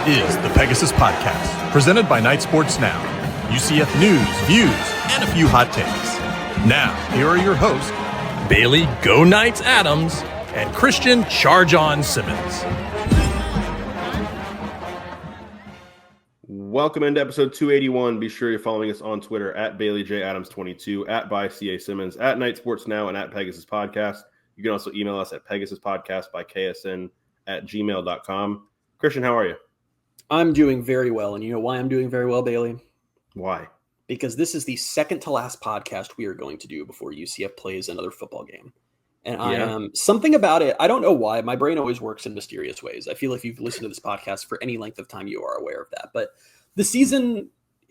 is the Pegasus Podcast, presented by Night Sports Now. UCF news, views, and a few hot takes. Now, here are your hosts, Bailey Go Knights Adams and Christian Charge On Simmons. Welcome into episode 281. Be sure you're following us on Twitter at BaileyJAdams22, at ByCASimmons, at Night Sports Now, and at Pegasus Podcast. You can also email us at Pegasus Podcast by ksn@gmail.com. Christian, how are you? I'm doing very well. And you know why I'm doing very well, Bailey? Why? Because this is the second to last podcast we are going to do before UCF plays another football game. And I am something about it. I don't know why. My brain always works in mysterious ways. I feel if you've listened to this podcast for any length of time, you are aware of that. But the season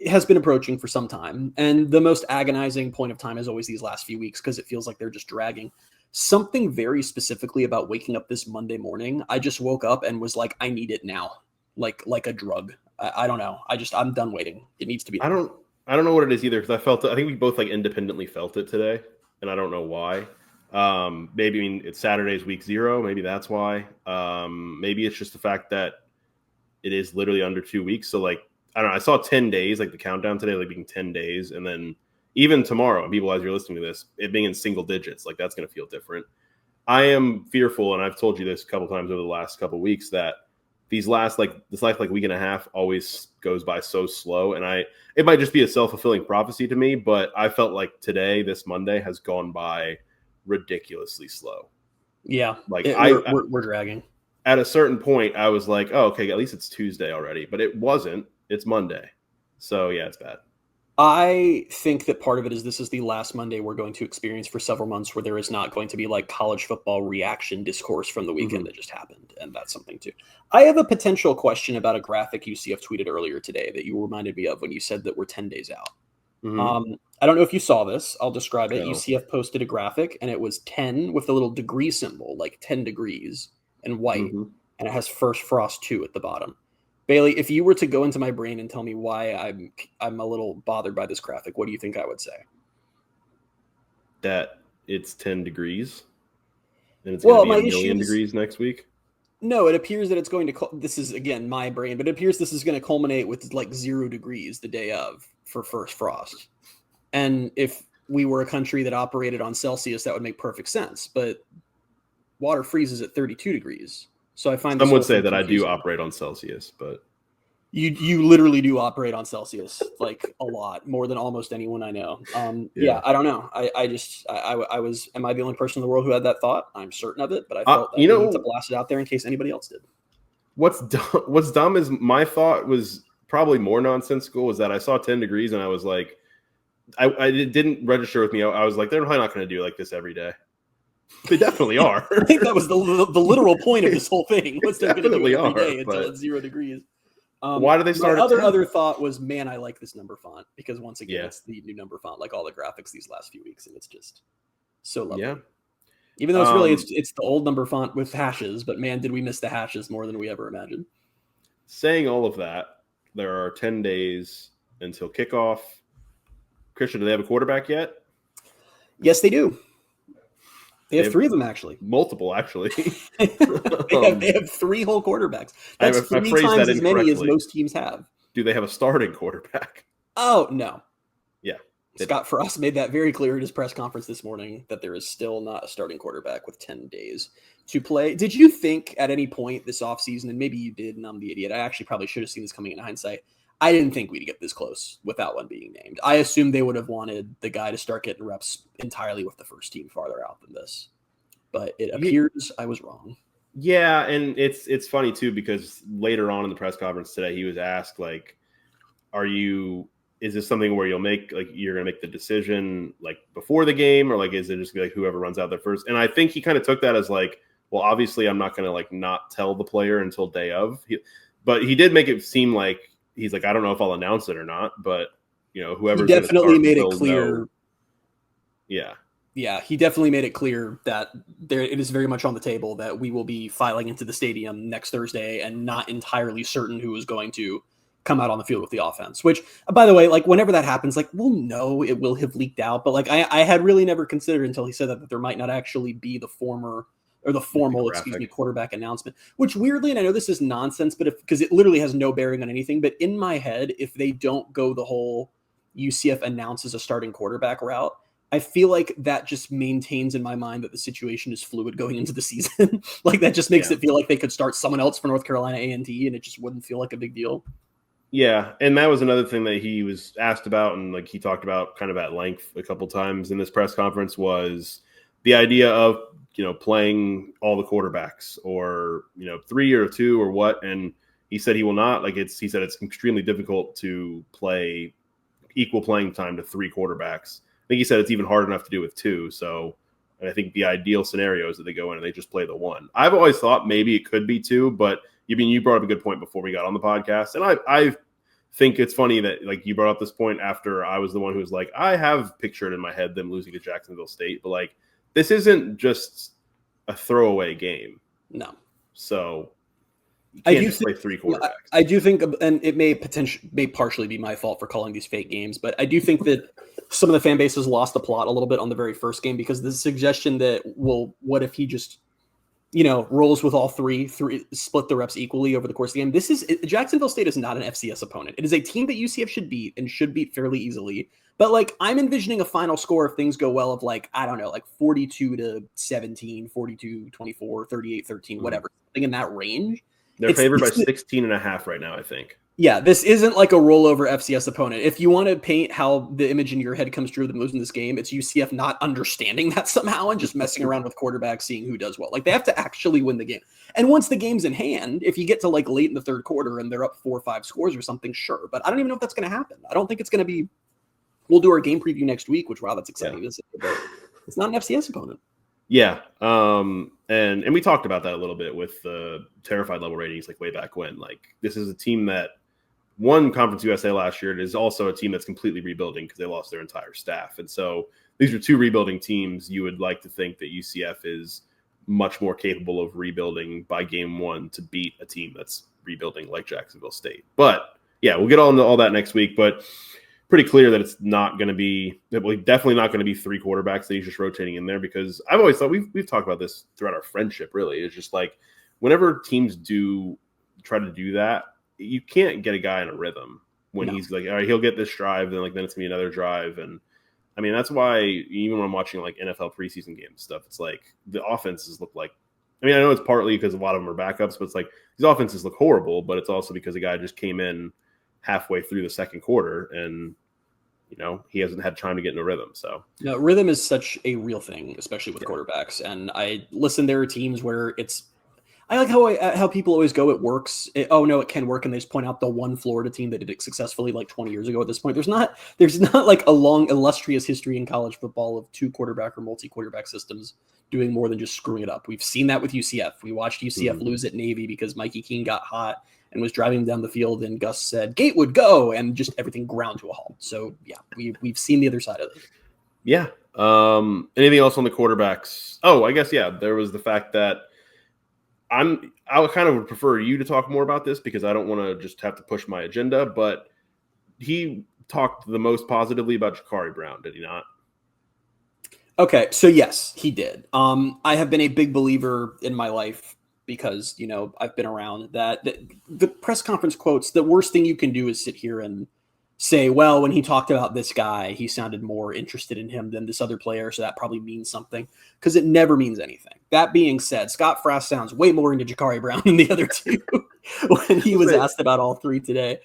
has been approaching for some time. And the most agonizing point of time is always these last few weeks because it feels like they're just dragging. Something very specifically about waking up this Monday morning. I just woke up and was like, I need it now. Like a drug. I don't know. I'm done waiting. It needs to be. I don't know what it is either. Cause I think we both like independently felt it today and I don't know why. Maybe it's Saturday's week 0. Maybe that's why. Maybe it's just the fact that it is literally under 2 weeks. So like, I don't know. I saw 10 days, like the countdown today, like being 10 days. And then even tomorrow, people, as you're listening to this, it being in single digits, like that's going to feel different. I am fearful. And I've told you this a couple times over the last couple of weeks that this last week and a half always goes by so slow. And it might just be a self-fulfilling prophecy to me, but I felt like today, this Monday has gone by ridiculously slow. Yeah. Like we're dragging. At a certain point, I was like, oh, okay, at least it's Tuesday already, but it wasn't. It's Monday. So yeah, it's bad. I think that part of it is this is the last Monday we're going to experience for several months where there is not going to be like college football reaction discourse from the weekend that just happened. And that's something too. I have a potential question about a graphic UCF tweeted earlier today that you reminded me of when you said that we're 10 days out. I don't know if you saw this. I'll describe it. No. UCF posted a graphic and it was 10 with the little degree symbol, like 10 degrees and white. And it has first frost 2 at the bottom. Bailey, if you were to go into my brain and tell me why I'm a little bothered by this graphic, what do you think I would say? That it's 10 degrees and it's going to be a million degrees next week? No, it appears that it's going to – this is, again, my brain, but it appears this is going to culminate with like 0 degrees the day of for first frost. And if we were a country that operated on Celsius, that would make perfect sense. But water freezes at 32 degrees. So I find some would say that confusing. I do operate on Celsius, but you literally do operate on Celsius like a lot more than almost anyone I know. Yeah, I don't know. I was. Am I the only person in the world who had that thought? I'm certain of it, but I felt that I needed to blast it out there in case anybody else did. What's dumb is my thought was probably more nonsensical. Was that I saw 10 degrees and I was like, it didn't register with me. I was like, they're probably not going to do like this every day. They definitely are. I think that was the literal point of this whole thing. What's they're going to do every day until it's 0 degrees. Why do they start? My other thought was, man, I like this number font because once again, it's the new number font, like all the graphics these last few weeks, and it's just so lovely. Yeah. Even though it's really it's the old number font with hashes, but man, did we miss the hashes more than we ever imagined. Saying all of that, there are 10 days until kickoff. Christian, do they have a quarterback yet? Yes, they do. They have 3 of them, actually. Multiple, actually. they have 3 whole quarterbacks. That's 3 times as many as most teams have. Do they have a starting quarterback? Oh, no. Yeah. Scott Frost made that very clear at his press conference this morning that there is still not a starting quarterback with 10 days to play. Did you think at any point this offseason, and maybe you did, and I'm the idiot, I actually probably should have seen this coming in hindsight, I didn't think we'd get this close without one being named. I assumed they would have wanted the guy to start getting reps entirely with the first team farther out than this. But it appears I was wrong. Yeah, and it's funny, too, because later on in the press conference today, he was asked, like, is this something where you're going to make the decision, like, before the game? Or, like, is it just like whoever runs out there first? And I think he kind of took that as, like, well, obviously I'm not going to, like, not tell the player until day of. But he did make it seem like, he's like, I don't know if I'll announce it or not, but whoever's he definitely made it clear. Know. Yeah. Yeah, he definitely made it clear that it is very much on the table that we will be filing into the stadium next Thursday and not entirely certain who is going to come out on the field with the offense. Which, by the way, like whenever that happens, like we'll know it will have leaked out. But like I had really never considered until he said that there might not actually be the former or the formal, quarterback announcement, which weirdly, and I know this is nonsense, but because it literally has no bearing on anything, but in my head, if they don't go the whole UCF announces a starting quarterback route, I feel like that just maintains in my mind that the situation is fluid going into the season. Like that just makes it feel like they could start someone else for North Carolina A&T and it just wouldn't feel like a big deal. Yeah, and that was another thing that he was asked about, and like he talked about kind of at length a couple times in this press conference, was the idea of, playing all the quarterbacks or, 3 or 2 or what. And he said he will not. He said it's extremely difficult to play equal playing time to 3 quarterbacks. I think he said it's even hard enough to do with 2. So I think the ideal scenario is that they go in and they just play the 1. I've always thought maybe it could be 2, but you brought up a good point before we got on the podcast. And I think it's funny that you brought up this point after I was the one who was like, I have pictured in my head them losing to Jacksonville State, but this isn't just a throwaway game. No. So you can't just play 3 quarterbacks. I do think, and it may partially be my fault for calling these fake games, but I do think that some of the fan bases lost the plot a little bit on the very first game because the suggestion that, what if he just, rolls with all three, split the reps equally over the course of the game. Jacksonville State is not an FCS opponent. It is a team that UCF should beat and should beat fairly easily. But I'm envisioning a final score if things go well of 42-17, 42-24, 38-13, whatever, something in that range. They're favored by 16.5 right now, I think. Yeah, this isn't like a rollover FCS opponent. If you want to paint how the image in your head comes true of them losing this game, it's UCF not understanding that somehow and just messing around with quarterbacks, seeing who does well. They have to actually win the game. And once the game's in hand, if you get to late in the third quarter and they're up 4 or 5 scores or something, sure. But I don't even know if that's going to happen. I don't think it's going to be. We'll do our game preview next week, which, wow, that's exciting. Yeah. But it's not an FCS opponent. Yeah. And we talked about that a little bit with the terrified level ratings, way back when. This is a team that won Conference USA last year. It is also a team that's completely rebuilding because they lost their entire staff. And so these are 2 rebuilding teams. You would like to think that UCF is much more capable of rebuilding by game 1 to beat a team that's rebuilding like Jacksonville State. But yeah, we'll get into all that next week. But pretty clear that it's not going to be – definitely not going to be 3 quarterbacks that he's just rotating in there, because I've always thought we've talked about this throughout our friendship, really. It's just whenever teams do try to do that, you can't get a guy in a rhythm when he's all right, he'll get this drive, then it's going to be another drive. And I mean, that's why even when I'm watching NFL preseason games stuff, it's the offenses look I know it's partly because a lot of them are backups, but it's these offenses look horrible, but it's also because the guy just came in halfway through the second quarter and he hasn't had time to get in a rhythm. So rhythm is such a real thing, especially with quarterbacks. And there are teams where I like how people always go, it works. It can work. And they just point out the one Florida team that did it successfully 20 years ago at this point. There's not a long illustrious history in college football of 2 quarterback or multi-quarterback systems doing more than just screwing it up. We've seen that with UCF. We watched UCF lose at Navy because Mikey Keene got hot and was driving down the field and Gus said, Gatewood, go, and just everything ground to a halt. So yeah, we've seen the other side of it. Yeah. Anything else on the quarterbacks? Oh, I guess, yeah, there was the fact that I kind of would prefer you to talk more about this because I don't want to just have to push my agenda, but he talked the most positively about Ja'Carri Brown, did he not? Okay, so yes, he did. I have been a big believer in my life because, I've been around that the press conference quotes, the worst thing you can do is sit here and say, well, when he talked about this guy, he sounded more interested in him than this other player, so that probably means something, because it never means anything. That being said, Scott Frost sounds way more into Ja'Carri Brown than the other 2 when he was asked about all 3 today,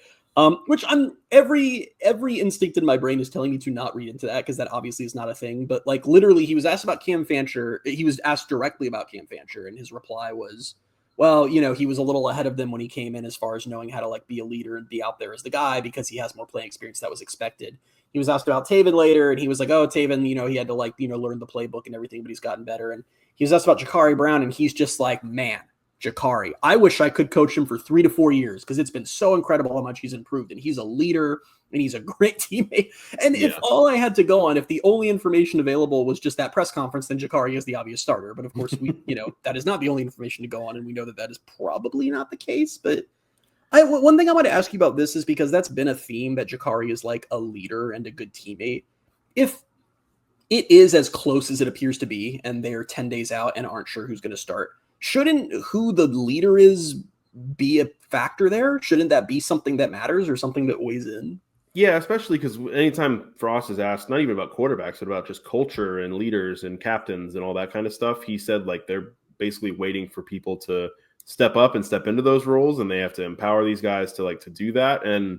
which I'm every instinct in my brain is telling me to not read into that because that obviously is not a thing. But literally, he was asked about Cam Fancher. He was asked directly about Cam Fancher, and his reply was, well, he was a little ahead of them when he came in as far as knowing how to be a leader and be out there as the guy because he has more playing experience that was expected. He was asked about Taven later, and he was like, oh, Taven, he had to learn the playbook and everything, but he's gotten better. And he was asked about Ja'Carri Brown, and he's just man, Ja'Carri, I wish I could coach him for 3 to 4 years because it's been so incredible how much he's improved, and he's a leader and he's a great teammate. And if all I had to go on, if the only information available was just that press conference, then Ja'Carri is the obvious starter. But of course, we, that is not the only information to go on, and we know that is probably not the case. But one thing I want to ask you about this is because that's been a theme that Ja'Carri is a leader and a good teammate. If it is as close as it appears to be, and they're 10 days out and aren't sure who's going to start. Shouldn't who the leader is be a factor there? Shouldn't that be something that matters or something that weighs in? Yeah, especially because anytime Frost is asked, not even about quarterbacks, but about just culture and leaders and captains and all that kind of stuff, he said like they're basically waiting for people to step up and step into those roles, and they have to empower these guys to do that. And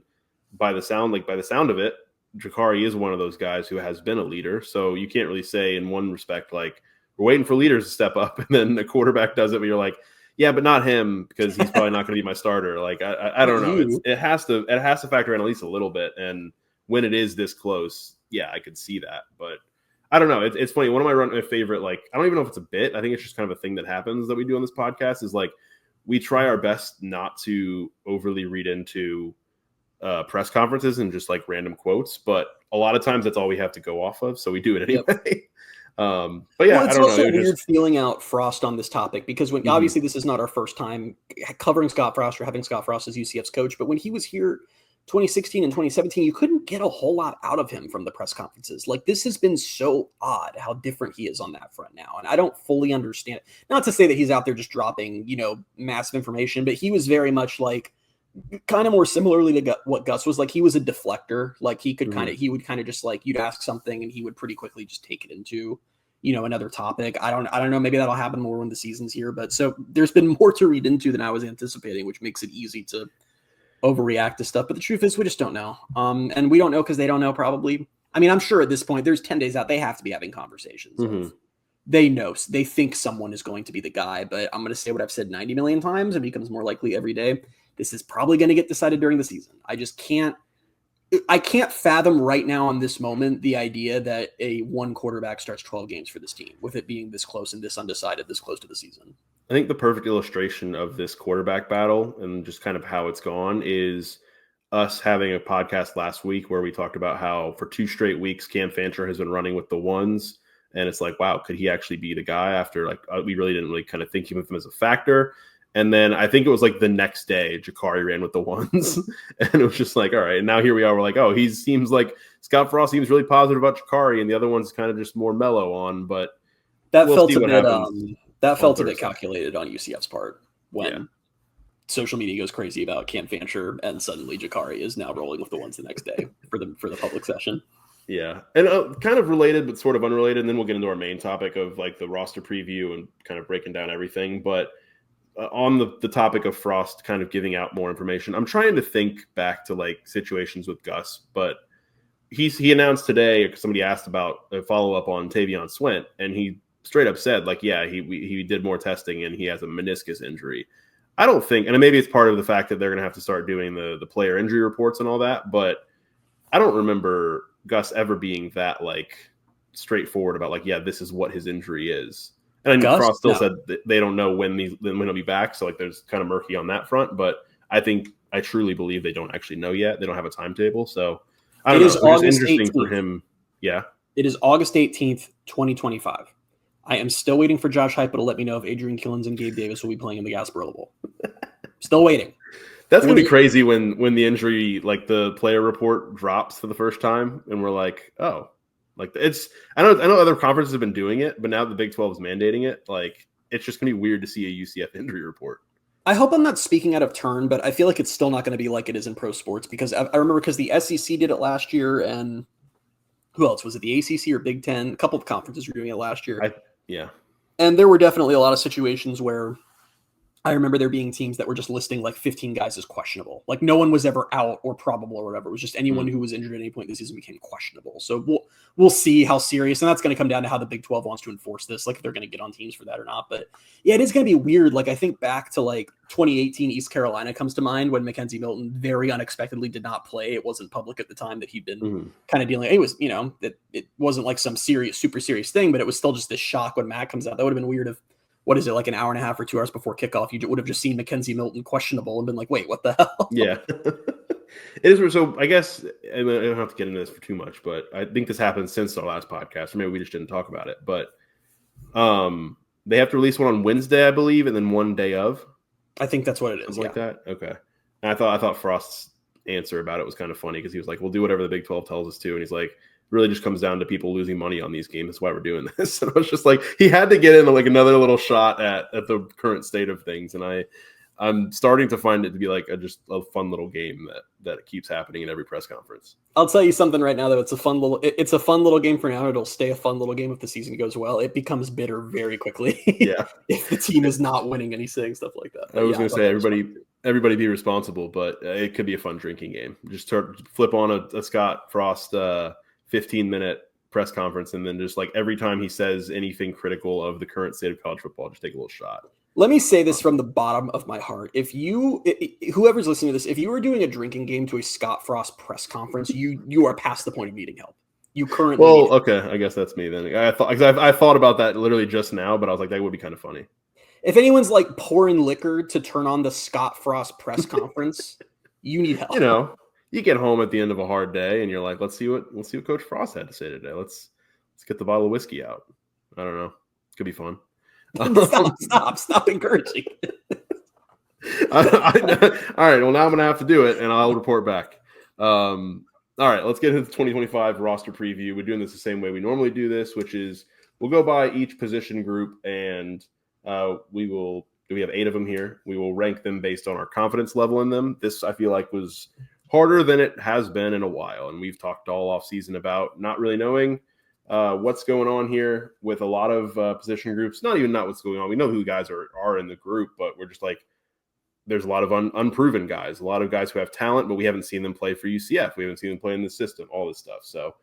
by the sound of it, Ja'Carri is one of those guys who has been a leader. So you can't really say in one respect, like, we're waiting for leaders to step up, and then the quarterback does it, but you're like, yeah, but not him, because he's probably not going to be my starter. Like, I don't know. It has to factor in at least a little bit. And when it is this close, yeah, I could see that. But I don't know. It's funny. One of my favorite, like, I don't even know if it's a bit. I think it's just kind of a thing that happens that we do on this podcast is like, we try our best not to overly read into press conferences and just like random quotes, but a lot of times that's all we have to go off of. So we do it anyway. Yep. But yeah, it's also weird feeling out Frost on this topic because when obviously this is not our first time covering Scott Frost or having Scott Frost as UCF's coach, but when he was here 2016 and 2017, you couldn't get a whole lot out of him from the press conferences. Like, this has been so odd how different he is on that front now. And I don't fully understand it. Not to say that he's out there just dropping, massive information, but he was very much like kind of more similarly to what Gus was like. He was a deflector. Like, he could he would kind of just like, you'd ask something and he would pretty quickly just take it into, another topic. I don't know. Maybe that'll happen more when the season's here, but so there's been more to read into than I was anticipating, which makes it easy to overreact to stuff. But the truth is we just don't know. And we don't know because they don't know probably. I mean, I'm sure at this point there's 10 days out. They have to be having conversations. They know, they think someone is going to be the guy, but I'm going to say what I've said 90 million times. It becomes more likely every day. This is probably going to get decided during the season. I can't fathom right now in this moment the idea that a one quarterback starts 12 games for this team with it being this close and this undecided this close to the season. I think the perfect illustration of this quarterback battle and just kind of how it's gone is us having a podcast last week where we talked about how for 2 straight weeks, Cam Fancher has been running with the ones. And it's like, wow, could he actually be the guy after we really didn't really kind of think of him as a factor. And then I think it was like the next day, Ja'Carri ran with the ones. And it was just like, all right. And now here we are. We're like, oh, he seems like Scott Frost seems really positive about Ja'Carri, and the other one's kind of just more mellow on. But that felt a bit calculated on UCF's part when social media goes crazy about Cam Fancher, and suddenly Ja'Carri is now rolling with the ones the next day for the public session. Yeah. And kind of related, but sort of unrelated. And then we'll get into our main topic of like the roster preview and kind of breaking down everything. But on the topic of Frost kind of giving out more information, I'm trying to think back to like situations with Gus, but he announced today, somebody asked about a follow-up on Tavion Swint, and he straight up said like, yeah, he did more testing and he has a meniscus injury. I don't think, and maybe it's part of the fact that they're going to have to start doing the player injury reports and all that, but I don't remember Gus ever being that like straightforward about like, yeah, this is what his injury is. And Frost still said that they don't know when he'll be back. So like there's kind of murky on that front, but I truly believe they don't actually know yet. They don't have a timetable. So I don't know. It's interesting 18th. For him. Yeah. It is August 18th, 2025. I am still waiting for Josh Heupel to let me know if Adrian Killins and Gabe Davis will be playing in the Gasparilla Bowl. Still waiting. That's going to be crazy when the injury, like the player report drops for the first time. And we're like, oh, like I know other conferences have been doing it, but now the Big 12 is mandating it. Like, it's just going to be weird to see a UCF injury report. I hope I'm not speaking out of turn, but I feel like it's still not going to be like it is in pro sports, because I remember because the SEC did it last year, and who else? Was it the ACC or Big Ten? A couple of conferences were doing it last year. Yeah. And there were definitely a lot of situations where I remember there being teams that were just listing like 15 guys as questionable. Like no one was ever out or probable or whatever. It was just anyone who was injured at any point this season became questionable. So we'll see how serious, and that's going to come down to how the Big 12 wants to enforce this, like if they're going to get on teams for that or not. But yeah, it is going to be weird. Like I think back to like 2018 East Carolina comes to mind when Mackenzie Milton very unexpectedly did not play. It wasn't public at the time that he'd been kind of dealing. It was, it wasn't like some super serious thing, but it was still just this shock when Matt comes out. That would have been weird if, what is it, like an hour and a half or 2 hours before kickoff, you would have just seen Mackenzie Milton questionable and been like, wait, what the hell? Yeah. It is. So I guess I don't have to get into this for too much, but I think this happened since our last podcast, or maybe we just didn't talk about it. But they have to release one on Wednesday, I believe, and then one day of. I think that's what it is. Like that. Okay. And I thought Frost's answer about it was kind of funny because he was like, we'll do whatever the Big 12 tells us to. And he's like, really just comes down to people losing money on these games. That's why we're doing this. And I was just like, he had to get in like another little shot at the current state of things. And I'm starting to find it to be like just a fun little game that keeps happening in every press conference. I'll tell you something right now, though. It's a fun little game for now. It'll stay a fun little game if the season goes well. It becomes bitter very quickly. Yeah. If the team is not winning anything, stuff like that. I was going to say everybody be responsible, but it could be a fun drinking game. Just flip on a Scott Frost 15-minute press conference, and then just like every time he says anything critical of the current state of college football, just take a little shot. Let me say this from the bottom of my heart. Whoever's listening to this, if you were doing a drinking game to a Scott Frost press conference, you are past the point of needing help. You currently okay, I guess that's me then. I thought about that literally just now, but I was like, that would be kind of funny. If anyone's like pouring liquor to turn on the Scott Frost press conference, you need help. You know, you get home at the end of a hard day and you're like, let's see what Coach Frost had to say today. Let's get the bottle of whiskey out. I don't know. It could be fun. Stop encouraging. All right. Well, now I'm going to have to do it, and I'll report back. All right. Let's get into the 2025 roster preview. We're doing this the same way we normally do this, which is we'll go by each position group, and we have 8 of them here. We will rank them based on our confidence level in them. This, I feel like, was harder than it has been in a while, and we've talked all off season about not really knowing what's going on here with a lot of position groups. Not what's going on. We know who guys are in the group, but we're just like, there's a lot of unproven guys, a lot of guys who have talent, but we haven't seen them play for UCF. We haven't seen them play in the system, all this stuff. So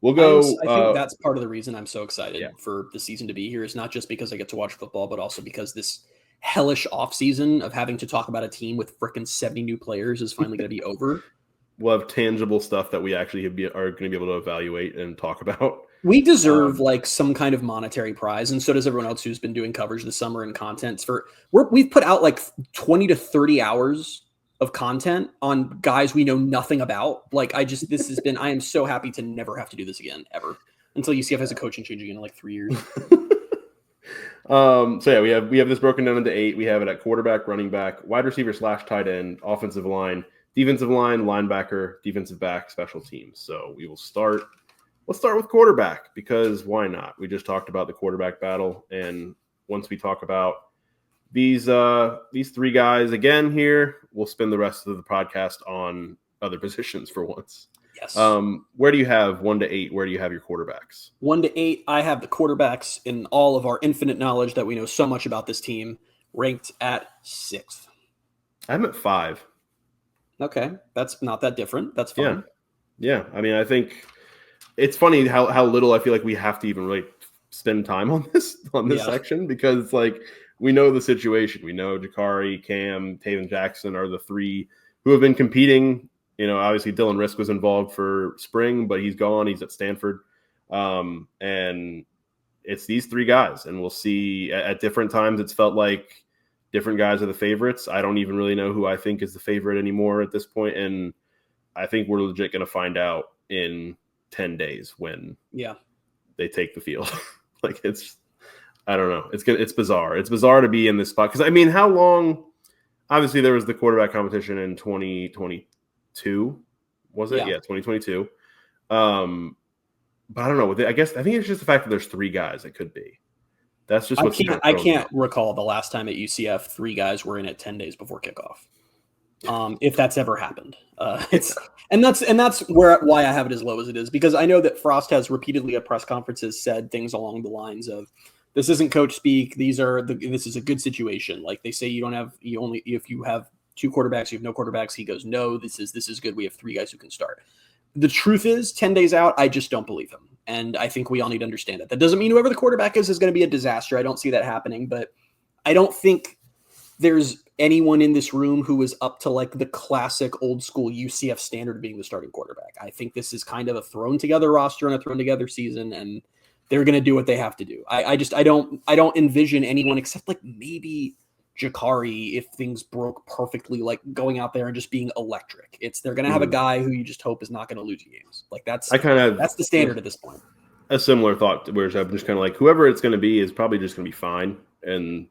we'll go. I think that's part of the reason I'm so excited for the season to be here is not just because I get to watch football, but also because this hellish offseason of having to talk about a team with frickin' 70 new players is finally going to be over. We'll have tangible stuff that we actually are going to be able to evaluate and talk about. We deserve like some kind of monetary prize, and so does everyone else who's been doing coverage this summer and content. We've put out like 20 to 30 hours of content on guys we know nothing about. Like I am so happy to never have to do this again ever until UCF has a coaching change again in like 3 years. So yeah, we have this broken down into 8. We have it at quarterback, running back, wide receiver / tight end, offensive line, defensive line, linebacker, defensive back, special teams. So let's start with quarterback because why not? We just talked about the quarterback battle. And once we talk about these 3 guys again here, we'll spend the rest of the podcast on other positions for once. Yes. Where do you have 1 to 8? Where do you have your quarterbacks? 1 to 8. I have the quarterbacks in all of our infinite knowledge that we know so much about this team ranked at 6th. I'm at 5. Okay. That's not that different. That's fine. Yeah. I mean, I think it's funny how little I feel like we have to even really spend time on this section because it's like we know the situation. We know Jakari, Cam, Taven Jackson are the 3 who have been competing. You know, obviously Dylan Risk was involved for spring, but he's gone. He's at Stanford. And it's these 3 guys. And we'll see at different times it's felt like different guys are the favorites. I don't even really know who I think is the favorite anymore at this point. And I think we're legit going to find out in 10 days when they take the field. Like I don't know. It's bizarre. It's bizarre to be in this spot. Cause I mean, how long, obviously there was the quarterback competition in 2022. Was it? Yeah. 2022. But I don't know. I think it's just the fact that there's 3 guys it could be. That's just I can't recall the last time at UCF 3 guys were in it 10 days before kickoff. If that's ever happened, and that's why I have it as low as it is, because I know that Frost has repeatedly at press conferences said things along the lines of, "This isn't coach speak. This is a good situation." Like they say, if you have 2 quarterbacks, you have no quarterbacks. He goes, "No, this is good. We have 3 guys who can start." The truth is, 10 days out, I just don't believe him, and I think we all need to understand it. That doesn't mean whoever the quarterback is going to be a disaster. I don't see that happening, but I don't think there's anyone in this room who is up to like the classic old school UCF standard of being the starting quarterback. I think this is kind of a thrown together roster and a thrown together season, and they're going to do what they have to do. I don't envision anyone except like maybe Jakari if things broke perfectly, like going out there and just being electric. They're going to have a guy who you just hope is not going to lose you games. Like that's the standard at this point. A similar thought where I'm just kind of like whoever it's going to be is probably just going to be fine, and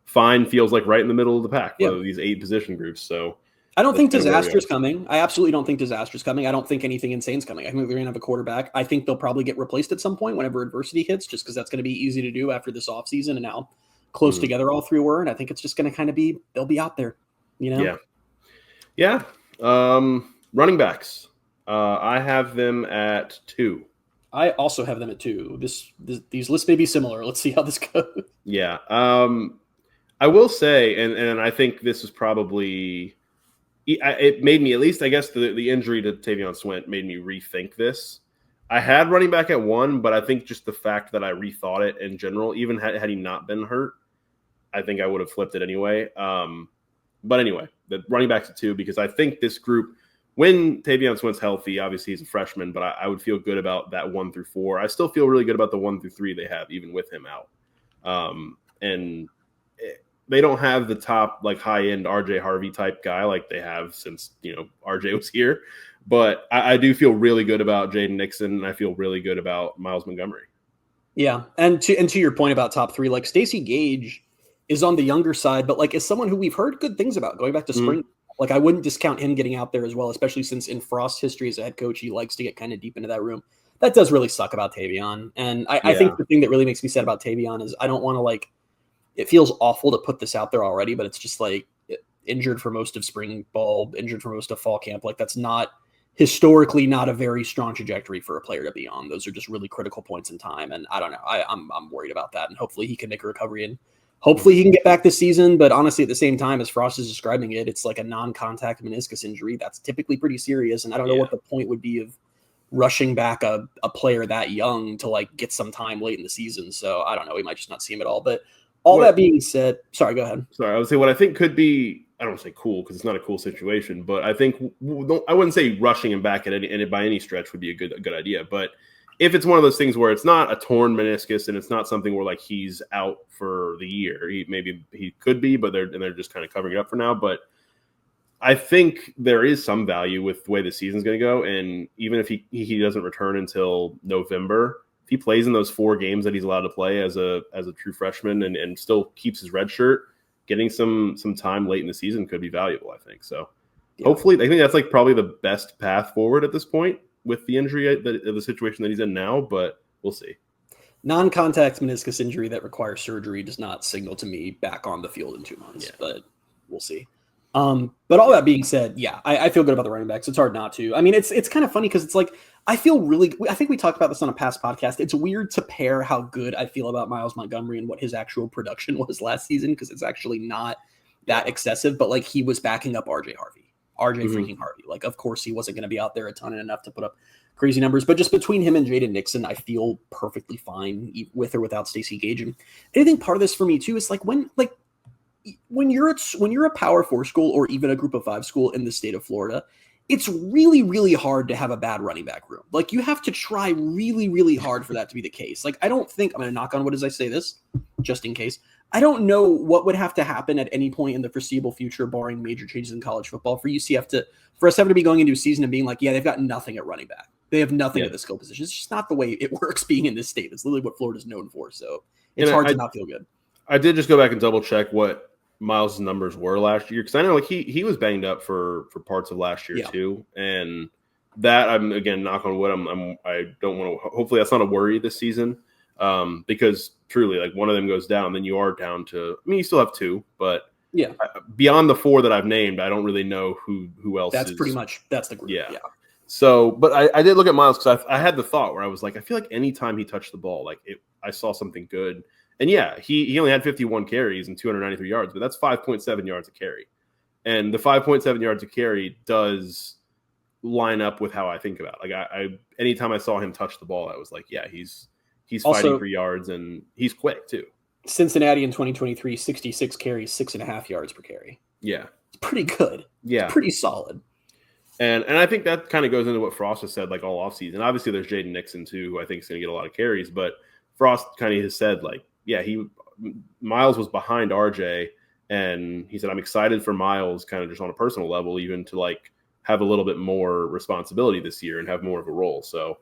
fine feels like right in the middle of the pack. These 8 position groups. So I don't think disaster's coming. I absolutely don't think disaster's coming. I don't think anything insane's coming. I think they're going to have a quarterback. I think they'll probably get replaced at some point whenever adversity hits, just because that's going to be easy to do after this offseason and how close together all three were. And I think it's just going to kind of be, they'll be out there, Yeah. Running backs. I have them at 2. I also have them at 2. These lists may be similar. Let's see how this goes. Yeah. I will say, and I think this is probably, it made me, at least I guess the injury to Tavion Swint made me rethink this. I had running back at 1, but I think just the fact that I rethought it in general, even had he not been hurt, I think I would have flipped it anyway. But anyway, the running backs at 2, because I think this group, when Tavion Swint's healthy, obviously he's a freshman, but I would feel good about that 1 through 4. I still feel really good about the 1 through 3 they have, even with him out. And they don't have the top, like, high-end RJ Harvey type guy like they have since, RJ was here. But I do feel really good about Jaden Nixon, and I feel really good about Miles Montgomery. Yeah, and to your point about top 3, like, Stacey Gage is on the younger side, but, like, as someone who we've heard good things about going back to spring, like, I wouldn't discount him getting out there as well, especially since in Frost's history as a head coach, he likes to get kind of deep into that room. That does really suck about Tavion. And I think the thing that really makes me sad about Tavion is I don't want to, like, it feels awful to put this out there already, but it's just like injured for most of spring ball, injured for most of fall camp. Like, that's not historically not a very strong trajectory for a player to be on. Those are just really critical points in time. And I don't know. I'm worried about that. And hopefully he can make a recovery and hopefully he can get back this season. But honestly, at the same time, as Frost is describing it, it's like a non-contact meniscus injury. That's typically pretty serious. And I don't know what the point would be of rushing back a player that young to, like, get some time late in the season. So I don't know. We might just not see him at all. But that being said, sorry, go ahead. Sorry, I would say what I think could be, I don't want to say cool because it's not a cool situation, but I think I wouldn't say rushing him back by any stretch would be a good idea. But if it's one of those things where it's not a torn meniscus and it's not something where, like, he's out for the year, maybe he could be, but they're just kind of covering it up for now. But I think there is some value with the way the season's going to go, and even if he doesn't return until November, if he plays in those 4 games that he's allowed to play as a true freshman and still keeps his red shirt, getting some time late in the season could be valuable, I think. So hopefully, I think that's, like, probably the best path forward at this point with the injury, the situation that he's in now, but we'll see. Non-contact meniscus injury that requires surgery does not signal to me back on the field in 2 months, but we'll see. But all that being said, I feel good about the running backs. It's hard not to. I mean, it's kind of funny because it's like, I think we talked about this on a past podcast. It's weird to pair how good I feel about Miles Montgomery and what his actual production was last season, because it's actually not that excessive, but, like, he was backing up RJ freaking Harvey. Like, of course he wasn't going to be out there a ton and enough to put up crazy numbers, but just between him and Jaden Nixon, I feel perfectly fine with or without Stacey Gage. And I think part of this for me too is when you're a Power 4 school or even a Group of 5 school in the state of Florida, it's really, really hard to have a bad running back room. Like, you have to try really, really hard for that to be the case. Like, I don't think, I'm going to knock on wood as I say this, just in case. I don't know what would have to happen at any point in the foreseeable future, barring major changes in college football, for us having to be going into a season and being like, they've got nothing at running back. They have nothing at the skill position. It's just not the way it works being in this state. It's literally what Florida's known for. So it's hard to not feel good. I did just go back and double check what Miles' numbers were last year, because I know, like, he was banged up for parts of last year too, and that, I'm, again, knock on wood, I don't want to, hopefully that's not a worry this season, because truly, like, one of them goes down, then you are down to, I mean, you still have 2, but beyond the 4 that I've named, I don't really know who else. That's the group. So, but I did look at Miles, because I had the thought where I was like, I feel like anytime he touched the ball, like, I saw something good. And he only had 51 carries and 293 yards, but that's 5.7 yards a carry. And the 5.7 yards a carry does line up with how I think about it. Like, anytime I saw him touch the ball, I was like, he's also fighting for yards, and he's quick too. Cincinnati in 2023, 66 carries, 6.5 yards per carry. Yeah. It's pretty good. Yeah. It's pretty solid. And I think that kind of goes into what Frost has said, like, all offseason. Obviously, there's Jaden Nixon too, who I think is going to get a lot of carries, but Frost kind of has said, like, Miles was behind RJ, and he said, I'm excited for Miles, kind of just on a personal level, even to, like, have a little bit more responsibility this year and have more of a role. So,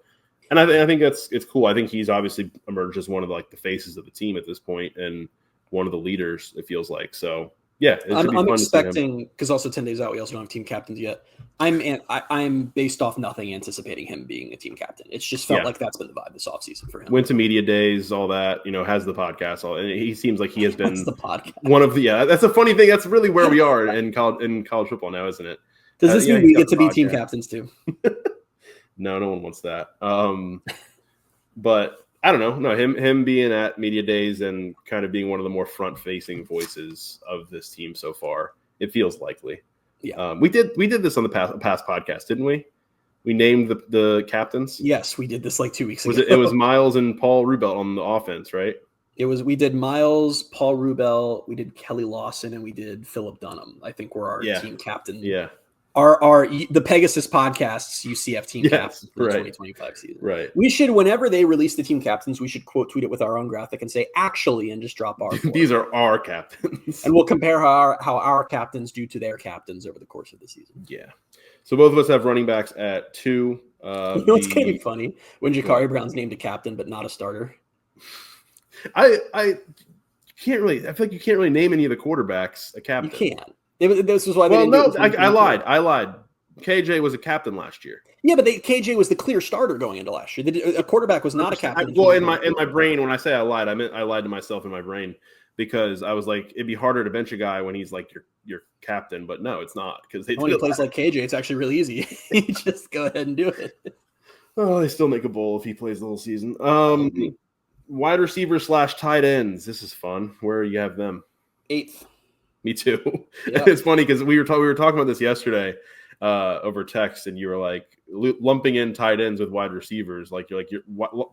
and I think it's cool. I think he's obviously emerged as one of the faces of the team at this point, and one of the leaders, it feels like. So Yeah, it should be I'm fun expecting, because also 10 days out, we also don't have team captains yet. I'm based off nothing anticipating him being a team captain. It's just felt like that's been the vibe this offseason for him. Went to media days, all that, has the podcast. And he seems like he has been the podcast. One of the that's a funny thing. That's really where we are in college football now, isn't it? Does this mean we get to be team captains too? No one wants that. But I don't know. No, him being at media days and kind of being one of the more front-facing voices of this team so far, it feels likely. Yeah, we did this on the past podcast, didn't we? We named the captains. Yes, we did this like 2 weeks ago. It was Miles and Paul Rubel on the offense, right? We did Miles, Paul Rubel, we did Kelly Lawson, and we did Philip Dunham. I think we're our team captain. Yeah. The Pegasus Podcast's UCF team captains for the 2025 season. Right. We should, whenever they release the team captains, we should quote tweet it with our own graphic and say actually, and just drop our. These are our captains, and we'll compare how our captains do to their captains over the course of the season. Yeah. So both of us have running backs at 2. You know what's going to be funny when Jakari Brown's named a captain but not a starter. I can't really. I feel like you can't really name any of the quarterbacks a captain. You can't. This is why. Well, no, I lied. KJ was a captain last year. Yeah, but KJ was the clear starter going into last year. A quarterback was not a captain. In my brain, when I say I lied, I meant I lied to myself in my brain because I was like, it'd be harder to bench a guy when he's like your captain, but no, it's not because when he plays like KJ, it's actually really easy. You just go ahead and do it. Oh, they still make a bowl if he plays the whole season. Wide receivers / tight ends. This is fun. Where you have them? 8th. Me too. Yep. It's funny because we were talking about this yesterday over text, and you were like lumping in tight ends with wide receivers. Like you're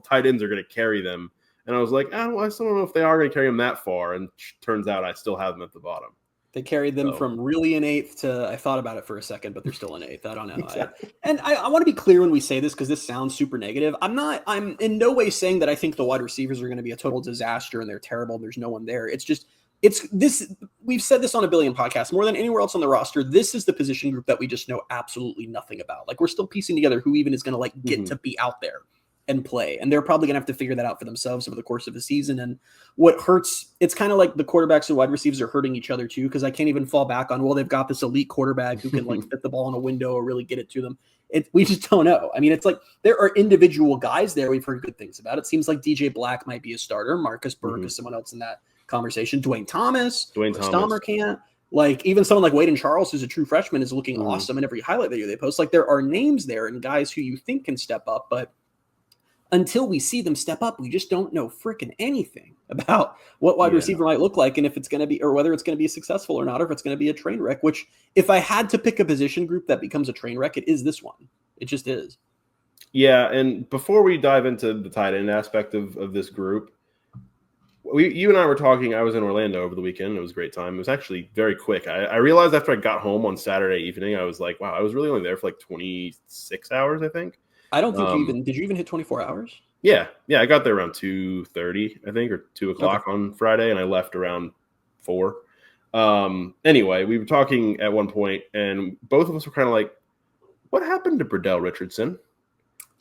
tight ends are going to carry them, and I was like, I still don't know if they are going to carry them that far. And turns out I still have them at the bottom. They carried them from really in 8th to I thought about it for a second, but they're still in 8th. I don't know. Exactly. I want to be clear when we say this because this sounds super negative. I'm in no way saying that I think the wide receivers are going to be a total disaster and they're terrible. And there's no one there. It's just. It's this. We've said this on a billion podcasts more than anywhere else on the roster. This is the position group that we just know absolutely nothing about. Like we're still piecing together who even is going to get to be out there and play. And they're probably going to have to figure that out for themselves over the course of the season. And what hurts, it's kind of like the quarterbacks and wide receivers are hurting each other too. Cause I can't even fall back on, well, they've got this elite quarterback who can fit the ball in a window or really get it to them. We just don't know. I mean, it's like there are individual guys there we've heard good things about. It seems like DJ Black might be a starter. Marcus Burke is someone else in that conversation. Dwayne Thomas. Stommer can't. Like even someone like Wade and Charles, who's a true freshman, is looking awesome in every highlight video they post. Like there are names there and guys who you think can step up, but until we see them step up, we just don't know freaking anything about what wide receiver might look like and if it's going to be, or whether it's going to be successful or not, or if it's going to be a train wreck, which if I had to pick a position group that becomes a train wreck, it is this one. It just is. Yeah. And before we dive into the tight end aspect of this group, you and I were talking. I was in Orlando over the weekend. It was a great time. It was actually very quick. I realized after I got home on Saturday evening, I was like, wow, I was really only there for like 26 hours, I think. I don't think did you even hit 24 hours? Yeah. I got there around 2:30, I think, or 2 o'clock on Friday, and I left around 4. Anyway, we were talking at one point, and both of us were kind of like, what happened to Burdell Richardson?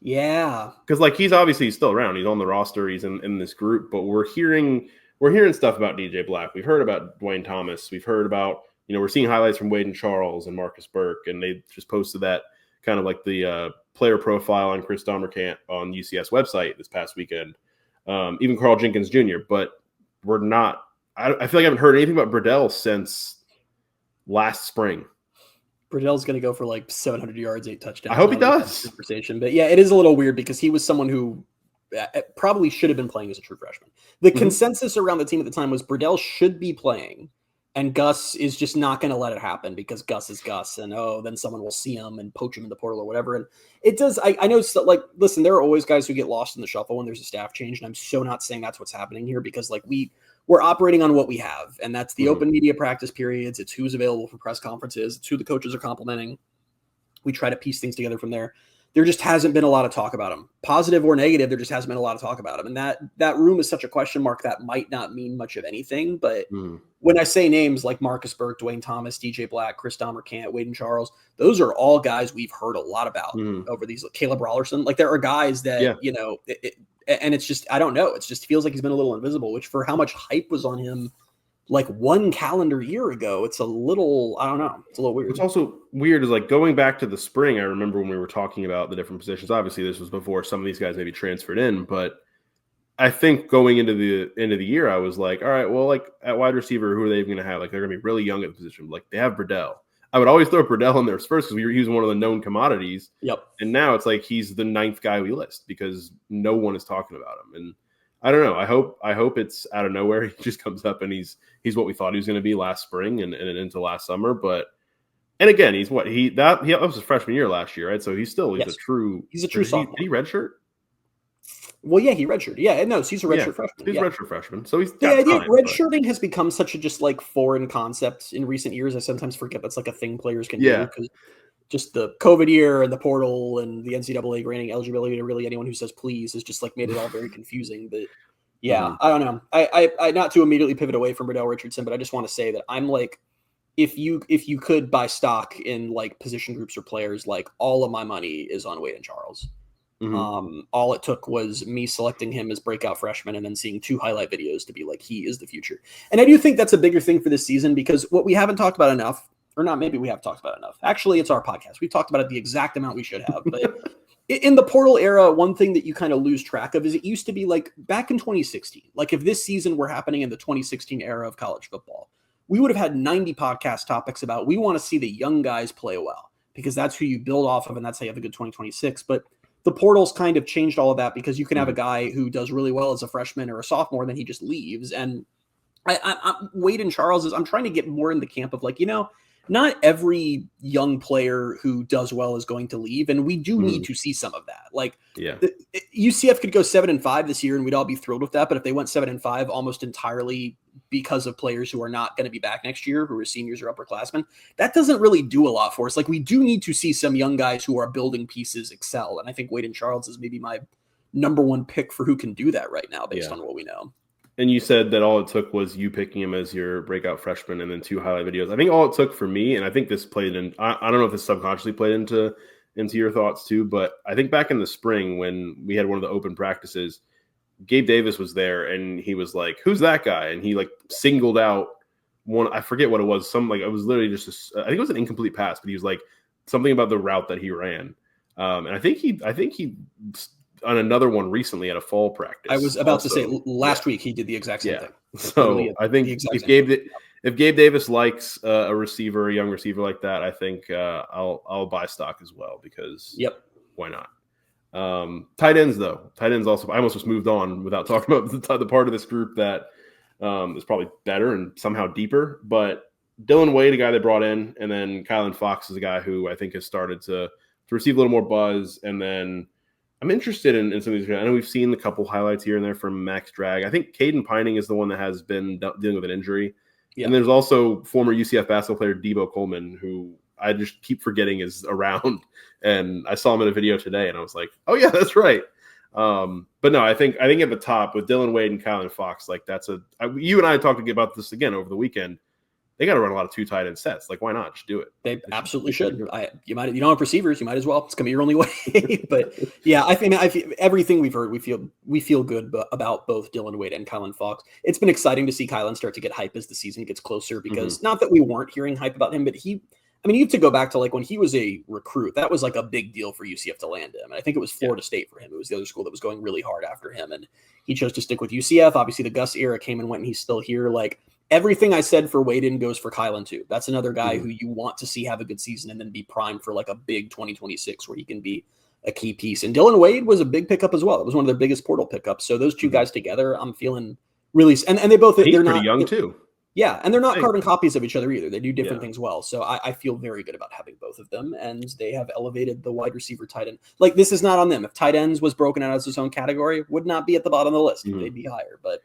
Yeah. Because he's still around. He's on the roster. He's in this group, but we're hearing stuff about DJ Black. We've heard about Dwayne Thomas. We've heard about, we're seeing highlights from Wade and Charles and Marcus Burke, and they just posted that kind of like the player profile on Chris Domercant on UCF's website this past weekend. Even Carl Jenkins Jr., but we're not. I feel like I haven't heard anything about Burdell since last spring. Burdell's going to go for like 700 yards, 8 touchdowns. I hope he does. Conversation. But yeah, it is a little weird because he was someone who probably should have been playing as a true freshman. The consensus around the team at the time was Burdell should be playing, and Gus is just not going to let it happen because Gus is Gus, and then someone will see him and poach him in the portal or whatever. And it does. I know. Listen, there are always guys who get lost in the shuffle when there's a staff change, and I'm so not saying that's what's happening here because we're operating on what we have, and that's the open media practice periods. It's who's available for press conferences. It's who the coaches are complimenting. We try to piece things together from there. There just hasn't been a lot of talk about him, positive or negative. There just hasn't been a lot of talk about him. And that room is such a question mark that might not mean much of anything. But when I say names like Marcus Burke, Dwayne Thomas, DJ Black, Chris Domercant, Wade and Charles, those are all guys we've heard a lot about over these. Caleb Rollerson. Like there are guys that, and it's just, I don't know. It just feels like he's been a little invisible, which for how much hype was on him like 1 calendar year ago. It's a little, I don't know. It's a little weird. What's also weird is like going back to the spring. I remember when we were talking about the different positions. Obviously, this was before some of these guys maybe transferred in, but I think going into the end of the year, I was like, all right, well, like at wide receiver, who are they even going to have? Like they're going to be really young at the position. Like they have Burdell. I would always throw Burdell in there first because he was one of the known commodities. Yep. And now it's like he's the 9th guy we list because no one is talking about him. And I don't know. I hope it's out of nowhere. He just comes up and he's what we thought he was going to be last spring and into last summer. But and again, he's what that was his freshman year last year, right? So he's a true sophomore. Did he redshirt? Well, yeah, he redshirted. Yeah, no, he's a redshirt freshman. He's a redshirt freshman. So he's the idea of redshirting has become such a just like foreign concept in recent years. I sometimes forget that's like a thing players can do because just the COVID year and the portal and the NCAA granting eligibility to really anyone who says please has just like made it all very confusing. But yeah, I don't know. I not to immediately pivot away from Burdell Richardson, but I just want to say that I'm like, if you could buy stock in like position groups or players, like all of my money is on Wade and Charles. All it took was me selecting him as breakout freshman and then seeing 2 highlight videos to be like, he is the future. And I do think that's a bigger thing for this season because what we haven't talked about enough, or not, maybe we have talked about enough. Actually, it's our podcast. We've talked about it the exact amount we should have. But in the portal era, one thing that you kind of lose track of is it used to be like back in 2016. Like if this season were happening in the 2016 era of college football, we would have had 90 podcast topics about we want to see the young guys play well because that's who you build off of and that's how you have a good 2026. But the portal's kind of changed all of that because you can have a guy who does really well as a freshman or a sophomore, then he just leaves. And I'm Wade and Charles I'm trying to get more in the camp of like, not every young player who does well is going to leave. And we do need to see some of that. Like UCF could go 7-5 this year and we'd all be thrilled with that. But if they went 7-5 almost entirely because of players who are not going to be back next year, who are seniors or upperclassmen, that doesn't really do a lot for us. Like we do need to see some young guys who are building pieces excel. And I think Wade and Charles is maybe my number 1 pick for who can do that right now based on what we know. And you said that all it took was you picking him as your breakout freshman and then 2 highlight videos. I think all it took for me, and I think this played in, I don't know if this subconsciously played into your thoughts too, but I think back in the spring when we had one of the open practices, Gabe Davis was there and he was like, who's that guy? And he like singled out one, I forget what it was. It was literally just, I think it was an incomplete pass, but he was like something about the route that he ran. And I think he on another one recently at a fall practice. I was about to say last week he did the exact same thing. So I think if Gabe Davis likes a young receiver like that, I think I'll buy stock as well because why not? Tight ends also. I almost just moved on without talking about the part of this group that is probably better and somehow deeper. But Dylan Wade, a guy they brought in, and then Kylan Fox is a guy who I think has started to receive a little more buzz. And then I'm interested in some of these. I know we've seen a couple highlights here and there from Max Drag. I think Caden Pining is the one that has been dealing with an injury. Yeah. And there's also former UCF basketball player Debo Coleman, who I just keep forgetting is around. And I saw him in a video today, and I was like, oh, yeah, that's right. But no, I think at the top with Dylan Wade and Kylan Fox, like you and I talked about this again over the weekend. They got to run a lot of 2 tight end sets. Like, why not? Just do it. They absolutely should. You don't have receivers. You might as well. It's gonna be your only way. But yeah, I feel everything we've heard. We feel good about both Dylan Wade and Kylan Fox. It's been exciting to see Kylan start to get hype as the season gets closer because not that we weren't hearing hype about him, but you have to go back to like when he was a recruit. That was like a big deal for UCF to land him. And I think it was Florida State for him. It was the other school that was going really hard after him, and he chose to stick with UCF. Obviously, the Gus era came and went, and he's still here. Like. Everything I said for Waden goes for Kylan too. That's another guy who you want to see have a good season and then be primed for like a big 2026 where he can be a key piece. And Dylan Wade was a big pickup as well. It was one of their biggest portal pickups. So those 2 guys together, I'm feeling really, and they both, they're pretty young too. Yeah. And they're not carbon copies of each other either. They do different things well. So I feel very good about having both of them, and they have elevated the wide receiver tight end. Like this is not on them. If tight ends was broken out as its own category, would not be at the bottom of the list. They'd be higher, but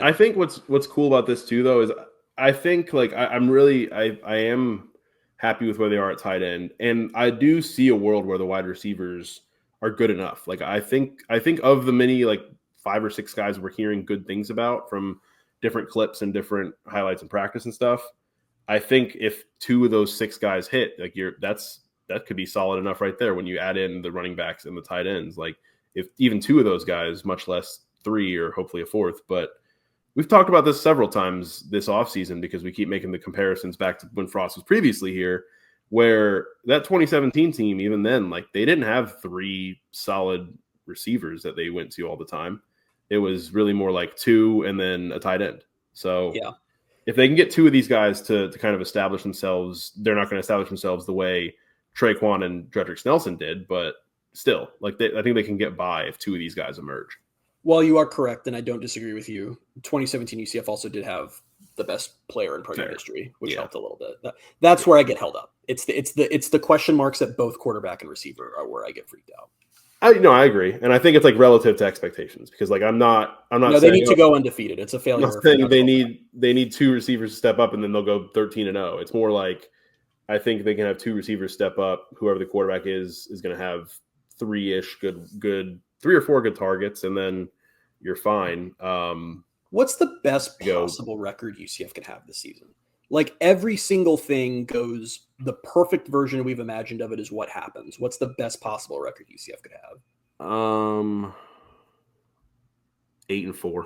I think what's cool about this too, though, is I think like I am happy with where they are at tight end, and I do see a world where the wide receivers are good enough. Like I think of the many like 5 or 6 guys we're hearing good things about from different clips and different highlights and practice and stuff. I think if 2 of those 6 guys hit, like that could be solid enough right there when you add in the running backs and the tight ends. Like if even 2 of those guys, much less 3 or hopefully a 4th, but we've talked about this several times this offseason because we keep making the comparisons back to when Frost was previously here, where that 2017 team, even then, like they didn't have 3 solid receivers that they went to all the time. It was really more like 2 and then a tight end. So yeah, if they can get 2 of these guys to kind of establish themselves, they're not going to establish themselves the way Traquan and Dredrick Nelson did, but still, like I think they can get by if 2 of these guys emerge. Well, you are correct, and I don't disagree with you. 2017 UCF also did have the best player in program history, which helped a little bit. That's where I get held up. It's the question marks at both quarterback and receiver are where I get freaked out. I agree, and I think it's like relative to expectations because like I'm not. No, they need to go undefeated. It's a failure. I'm not saying they need 2 receivers to step up and then they'll go 13-0. It's more like I think they can have 2 receivers step up. Whoever the quarterback is going to have 3-ish good 3 or 4 good targets, and then you're fine. What's the best possible record UCF can have this season? Like every single thing goes the perfect version we've imagined of it is what happens. What's the best possible record UCF could have? 8-4.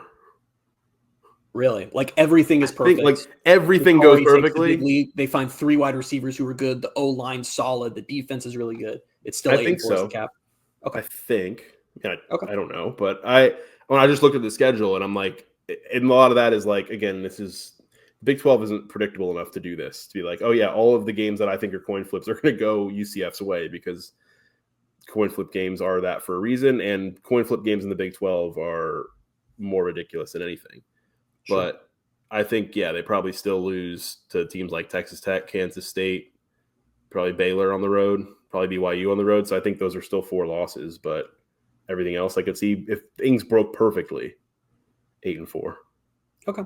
Really? Like everything is perfect. Like everything goes perfectly. They find 3 wide receivers who are good. The O-line solid. The defense is really good. It's still 8-4 is the cap. Okay. I think. I don't know, but when I just looked at the schedule and I'm like, and a lot of that is like, again, this is Big 12 isn't predictable enough to do this, to be like, oh yeah, all of the games that I think are coin flips are going to go UCF's way because coin flip games are that for a reason, and coin flip games in the Big 12 are more ridiculous than anything. Sure. But I think, they probably still lose to teams like Texas Tech, Kansas State, probably Baylor on the road, probably BYU on the road. So I think those are still 4 losses, but everything else I could see if things broke perfectly, 8-4. Okay.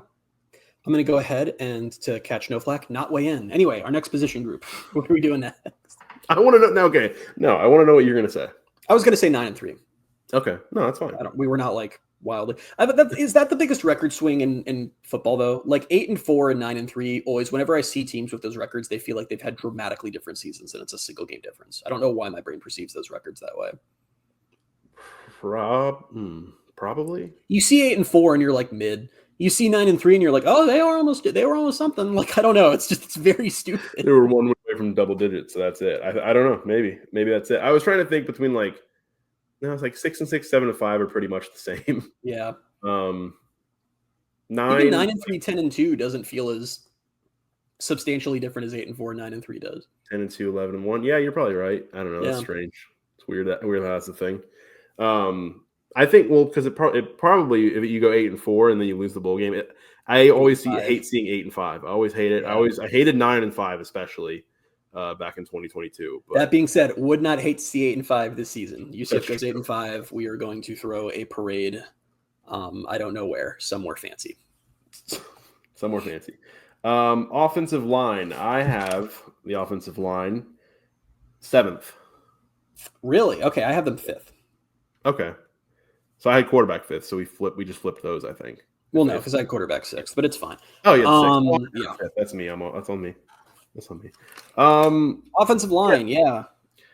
I'm going to go ahead and to catch no flack, not weigh in. Anyway, our next position group. What are we doing next? I want to know. No, okay. No, I want to know what you're going to say. I was going to say 9-3. Okay. No, that's fine. We were not like wildly. Is that the biggest record swing in football though? Like 8-4 and 9-3. Always, whenever I see teams with those records, they feel like they've had dramatically different seasons, and it's a single game difference. I don't know why my brain perceives those records that way. Probably. You see 8-4 and you're like mid. You see 9-3 and you're like, oh, they were almost something. Like, I don't know. It's very stupid. They were 1 away from double digits, so that's it. I don't know. Maybe that's it. I was trying to think between it's like 6-6, 7-5 are pretty much the same. Yeah. 9, 9-3, 10-2 doesn't feel as substantially different as 8-4, 9-3 does. 10-2, 11-1. Yeah, you're probably right. I don't know. That's strange. It's weird that that's the thing. I think because it probably if you go 8-4 and then you lose the bowl game, I always hate seeing 8-5. I always hate it. Yeah. I hated 9-5 especially back in 2022. But that being said, would not hate to see 8-5 this season. UCF goes 8-5. We are going to throw a parade. I don't know where, somewhere fancy. Somewhere fancy. Offensive line. I have the offensive line 7th. Really? Okay, I have them 5th. Okay. So I had quarterback 5th, so we just flipped those, I think. Well, no, because I had quarterback 6th, but it's fine. Oh yeah, 6th. Yeah, that's me. That's on me. Offensive line, yeah.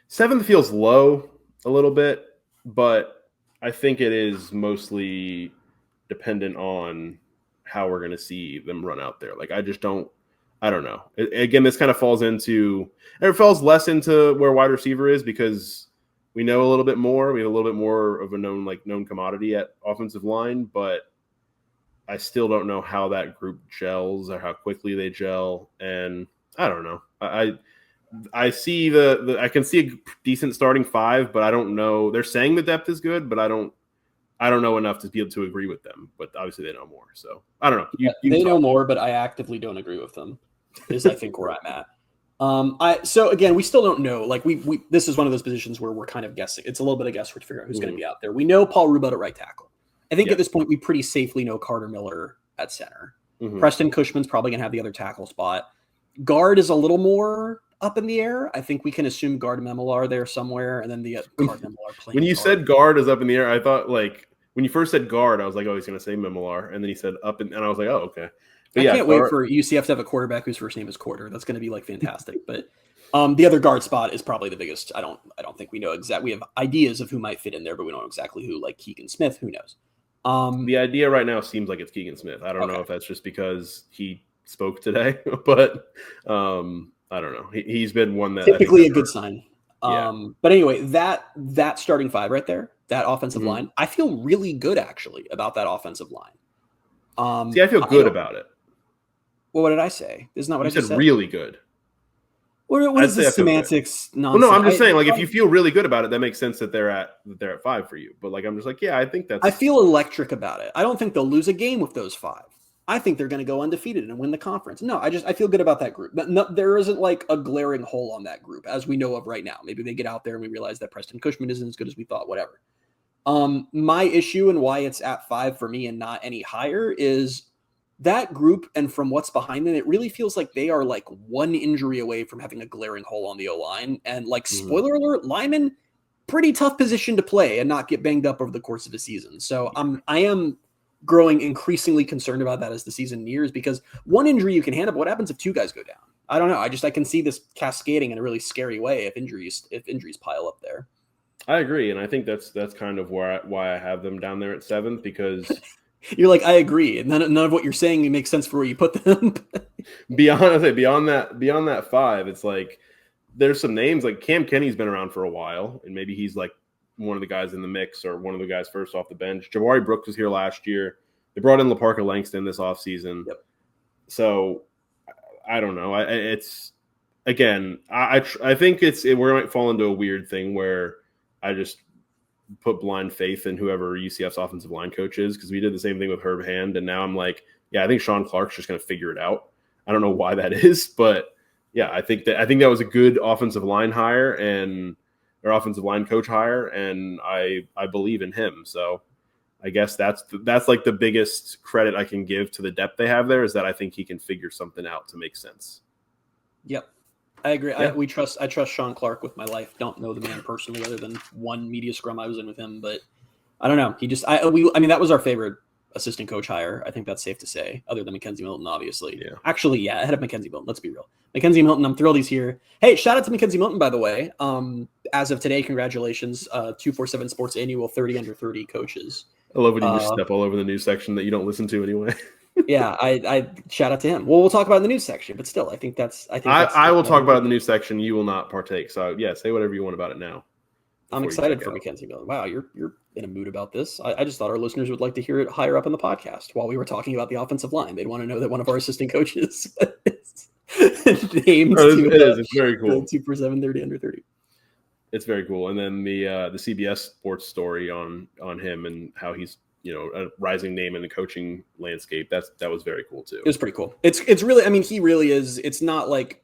7th feels low a little bit, but I think it is mostly dependent on how we're going to see them run out there. Like I don't know. Again, this kind of falls less into where wide receiver is because we know a little bit more. We have a little bit more of a known commodity at offensive line, but I still don't know how that group gels or how quickly they gel. And I don't know. I see I can see a decent starting 5, but I don't know. They're saying the depth is good, but I don't know enough to be able to agree with them. But obviously they know more. So I don't know. They know more, but I actively don't agree with them. Is I think where I'm at. So again, we still don't know. Like we this is one of those positions where we're kind of guessing. It's a little bit of guesswork to figure out who's going to be out there. We know Paul Rubo at right tackle. I think at this point we pretty safely know Carter Miller at center. Mm-hmm. Preston Cushman's probably going to have the other tackle spot. Guard is a little more up in the air. I think we can assume guard Memolar there somewhere, and then the guard Memolar playing. When you said guard is up in the air, I thought when you first said guard, I was like, oh, he's going to say Memolar, and then he said up, and I was like, oh, okay. But I can't wait for UCF to have a quarterback whose first name is Quarter. That's going to be fantastic. But the other guard spot is probably the biggest. I don't think we know exactly. We have ideas of who might fit in there, but we don't know exactly who. Like Keegan Smith, who knows? The idea right now seems like it's Keegan Smith. I don't know if that's just because he spoke today, but I don't know. He's been one that typically a good sign. Yeah. But anyway, that starting five right there, that offensive line, I feel really good actually about that offensive line. See, I feel good about it. Well, what did I say? Isn't that what I just said? Really good. What is the semantics nonsense? Well, no, I'm just saying, like, if you feel really good about it, that makes sense that they're at 5 for you. But like, I'm just like, yeah, I think that's. I feel electric about it. I don't think they'll lose a game with those 5. I think they're going to go undefeated and win the conference. No, I feel good about that group. There isn't like a glaring hole on that group as we know of right now. Maybe they get out there and we realize that Preston Cushman isn't as good as we thought. Whatever. My issue and why it's at 5 for me and not any higher is that group, and from what's behind them, it really feels like they are like one injury away from having a glaring hole on the O-line. And like, spoiler alert, linemen, pretty tough position to play and not get banged up over the course of a season. So I am growing increasingly concerned about that as the season nears, because one injury you can handle, but what happens if 2 guys go down? I don't know. I can see this cascading in a really scary way if injuries pile up there. I agree, and I think that's kind of why I have them down there at 7th, because you're like, I agree, and none of what you're saying makes sense for where you put them. beyond that 5, it's like there's some names like Cam Kenny's been around for a while, and maybe he's like one of the guys in the mix or one of the guys first off the bench. Jabari Brooks was here last year. They brought in LaParca Langston this offseason. Yep. So I don't know. It's again, I think we might fall into a weird thing where I just put blind faith in whoever UCF's offensive line coach is, because we did the same thing with Herb Hand, and now I'm like, yeah, I think Sean Clark's just going to figure it out. I don't know why that is, but yeah, I think that was a good offensive line hire and or offensive line coach hire, and I believe in him. So I guess that's like the biggest credit I can give to the depth they have there, is that I think he can figure something out to make sense. Yep. I agree. Yeah. I trust Sean Clark with my life. Don't know the man personally other than one media scrum I was in with him, but I don't know. He just I mean, that was our favorite assistant coach hire. I think that's safe to say, other than Mackenzie Milton, obviously. Yeah. Actually, yeah, ahead of Mackenzie Milton. Let's be real. Mackenzie Milton, I'm thrilled he's here. Hey, shout out to Mackenzie Milton, by the way. As of today, congratulations, 247 Sports annual 30 under 30 coaches. I love when you just step all over the news section that you don't listen to anyway. Yeah, I shout out to him. Well, we'll talk about it in the news section, but still, I will talk about it in the news section. You will not partake. So yeah, say whatever you want about it now. I'm excited for Mackenzie Milton. Wow, you're in a mood about this. I just thought our listeners would like to hear it higher up in the podcast while we were talking about the offensive line. They'd want to know that one of our assistant coaches named it's very cool. 247 30 under 30. It's very cool. And then the CBS Sports story on him and how he's, a rising name in the coaching landscape. That was very cool too. It was pretty cool. It's really, I mean, he really is. It's not like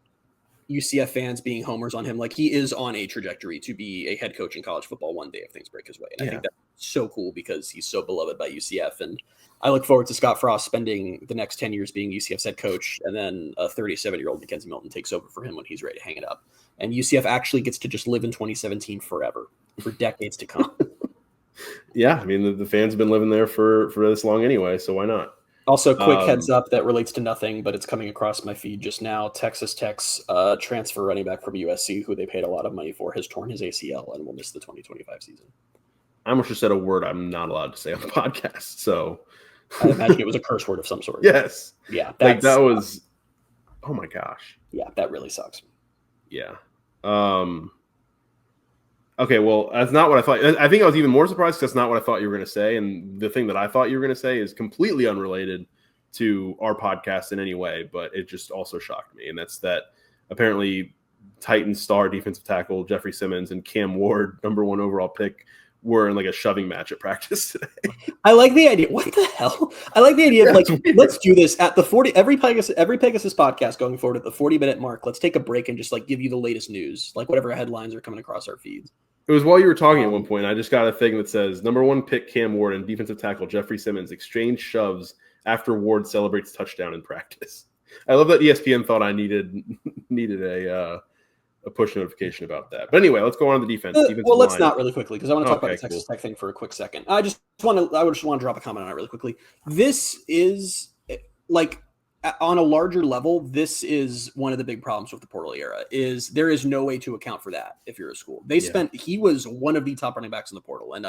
UCF fans being homers on him. Like, he is on a trajectory to be a head coach in college football one day if things break his way. And I think that's so cool because he's so beloved by UCF. And I look forward to Scott Frost spending the next 10 years being UCF's head coach. And then a 37-year-old Mackenzie Milton takes over for him when he's ready to hang it up. And UCF actually gets to just live in 2017 forever, for decades to come. Yeah, I mean, the fans have been living there for this long anyway, so why not? Also, quick heads up that relates to nothing, but it's coming across my feed just now. Texas Tech's transfer running back from USC, who they paid a lot of money for, has torn his ACL and will miss the 2025 season. I almost just said a word I'm not allowed to say on the podcast, so I imagine it was a curse word of some sort. Yes. Yeah. That was oh my gosh. Yeah, that really sucks. Yeah. Okay, well, that's not what I thought. I think I was even more surprised because that's not what I thought you were going to say. And the thing that I thought you were going to say is completely unrelated to our podcast in any way, but it just also shocked me. And that's that apparently Titans star defensive tackle Jeffrey Simmons and Cam Ward, number 1 overall pick, were in like a shoving match at practice today. I like the idea. What the hell? I like the idea of like, let's do this at the 40, every Pegasus podcast going forward at the 40-minute mark. Let's take a break and just like give you the latest news, like whatever headlines are coming across our feeds. It was while you were talking at one point. I just got a thing that says number 1 pick Cam Ward and defensive tackle Jeffrey Simmons exchange shoves after Ward celebrates touchdown in practice. I love that ESPN thought I needed a push notification about that. But anyway, let's go on to the defense. Well, let's not really quickly because I want to talk about the Texas Tech thing for a quick second. I just want to drop a comment on it really quickly. This is like, on a larger level, this is one of the big problems with the portal era is there is no way to account for that if you're a school. He was one of the top running backs in the portal. And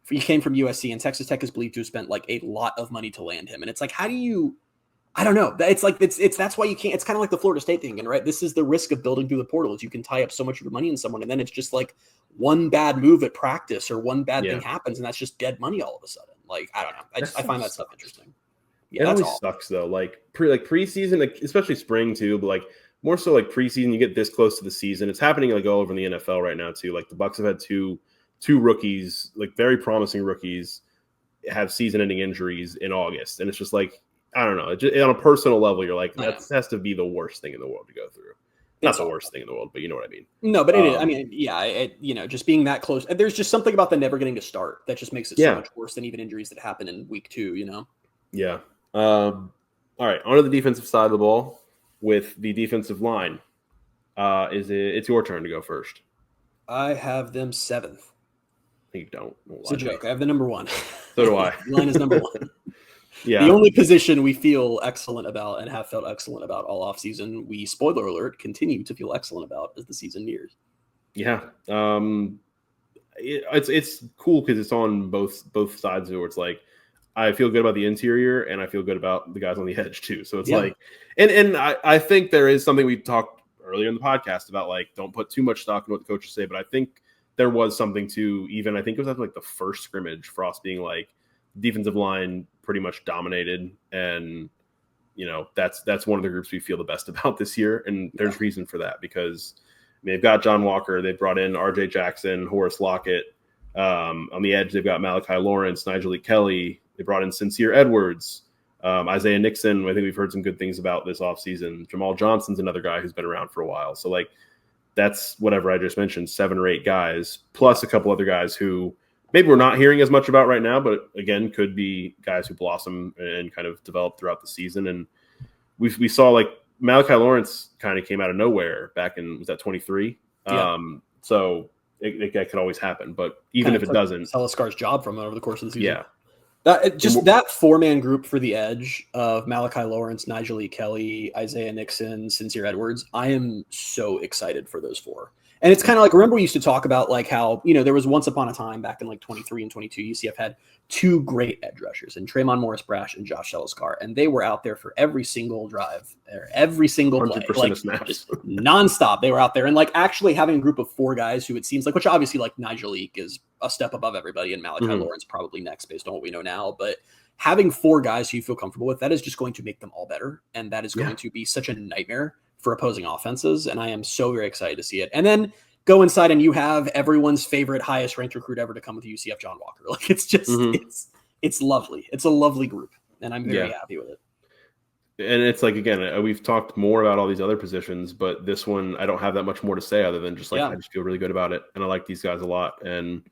He came from USC, and Texas Tech is believed to have spent like a lot of money to land him. And it's like, how do you? I don't know. It's like it's that's why you can't. It's kind of like the Florida State thing, and right. This is the risk of building through the portal: is you can tie up so much of your money in someone, and then it's just like one bad move at practice or one bad thing happens, and that's just dead money all of a sudden. Like I don't know. I find that stuff interesting. Yeah, it always sucks though. Like preseason, like especially spring too, but like more so like preseason. You get this close to the season. It's happening like all over in the NFL right now too. Like the Bucs have had two rookies, like very promising rookies, have season-ending injuries in August, and it's just like. I don't know. Just, on a personal level, you're like, that has to be the worst thing in the world to go through. Not the worst thing in the world, but you know what I mean. No, but it is. I mean, yeah, just being that close. There's just something about the never getting to start that just makes it so much worse than even injuries that happen in week 2, you know? Yeah. All right. On to the defensive side of the ball with the defensive line. It's your turn to go first. I have them 7th. You don't. It's a joke. I have the number 1. So do I. Line is number 1. Yeah. The only position we feel excellent about and have felt excellent about all offseason, we, spoiler alert, continue to feel excellent about as the season nears. Yeah. It's cool because it's on both sides of it where it's like, I feel good about the interior and I feel good about the guys on the edge too. So it's like, and I think there is something we talked earlier in the podcast about, like, don't put too much stock in what the coaches say, but I think there was something to even, I think it was after like the first scrimmage, Frost being like, defensive line pretty much dominated, and you know that's one of the groups we feel the best about this year, and there's reason for that because they've got John Walker, they've brought in RJ Jackson, Horace Lockett, on the edge they've got Malachi Lawrence, Nigel Kelly, they brought in Sincere Edwards, Isaiah Nixon. I think we've heard some good things about this offseason. Jamal Johnson's another guy who's been around for a while, so like that's whatever I just mentioned, 7 or 8 guys plus a couple other guys who maybe we're not hearing as much about right now, but again, could be guys who blossom and kind of develop throughout the season. And we saw like Malachi Lawrence kind of came out of nowhere back in, was that 23? Yeah. So it could always happen, but even if it doesn't, Seliscar's job from over the course of the season. Yeah. That 4-man group for the edge of Malachi Lawrence, Nigel Kelly, Isaiah Nixon, Sincere Edwards. I am so excited for those 4. And it's kind of like, remember we used to talk about like how, there was once upon a time back in like 23 and 22, UCF had 2 great edge rushers and Tremont Morris-Brash and Josh Seliscar. And they were out there for every single drive or every single play, like just nonstop. They were out there and like actually having a group of 4 guys who it seems like, which obviously like Nigel Eek is a step above everybody and Malachi Lawrence probably next based on what we know now. But having 4 guys who you feel comfortable with, that is just going to make them all better. And that is going to be such a nightmare for opposing offenses, and I am so very excited to see it. And then go inside and you have everyone's favorite highest ranked recruit ever to come with UCF, John Walker. Like it's just it's lovely. It's a lovely group, and I'm very happy with it. And it's like, again, we've talked more about all these other positions, but this one I don't have that much more to say other than just like I just feel really good about it, and I like these guys a lot. And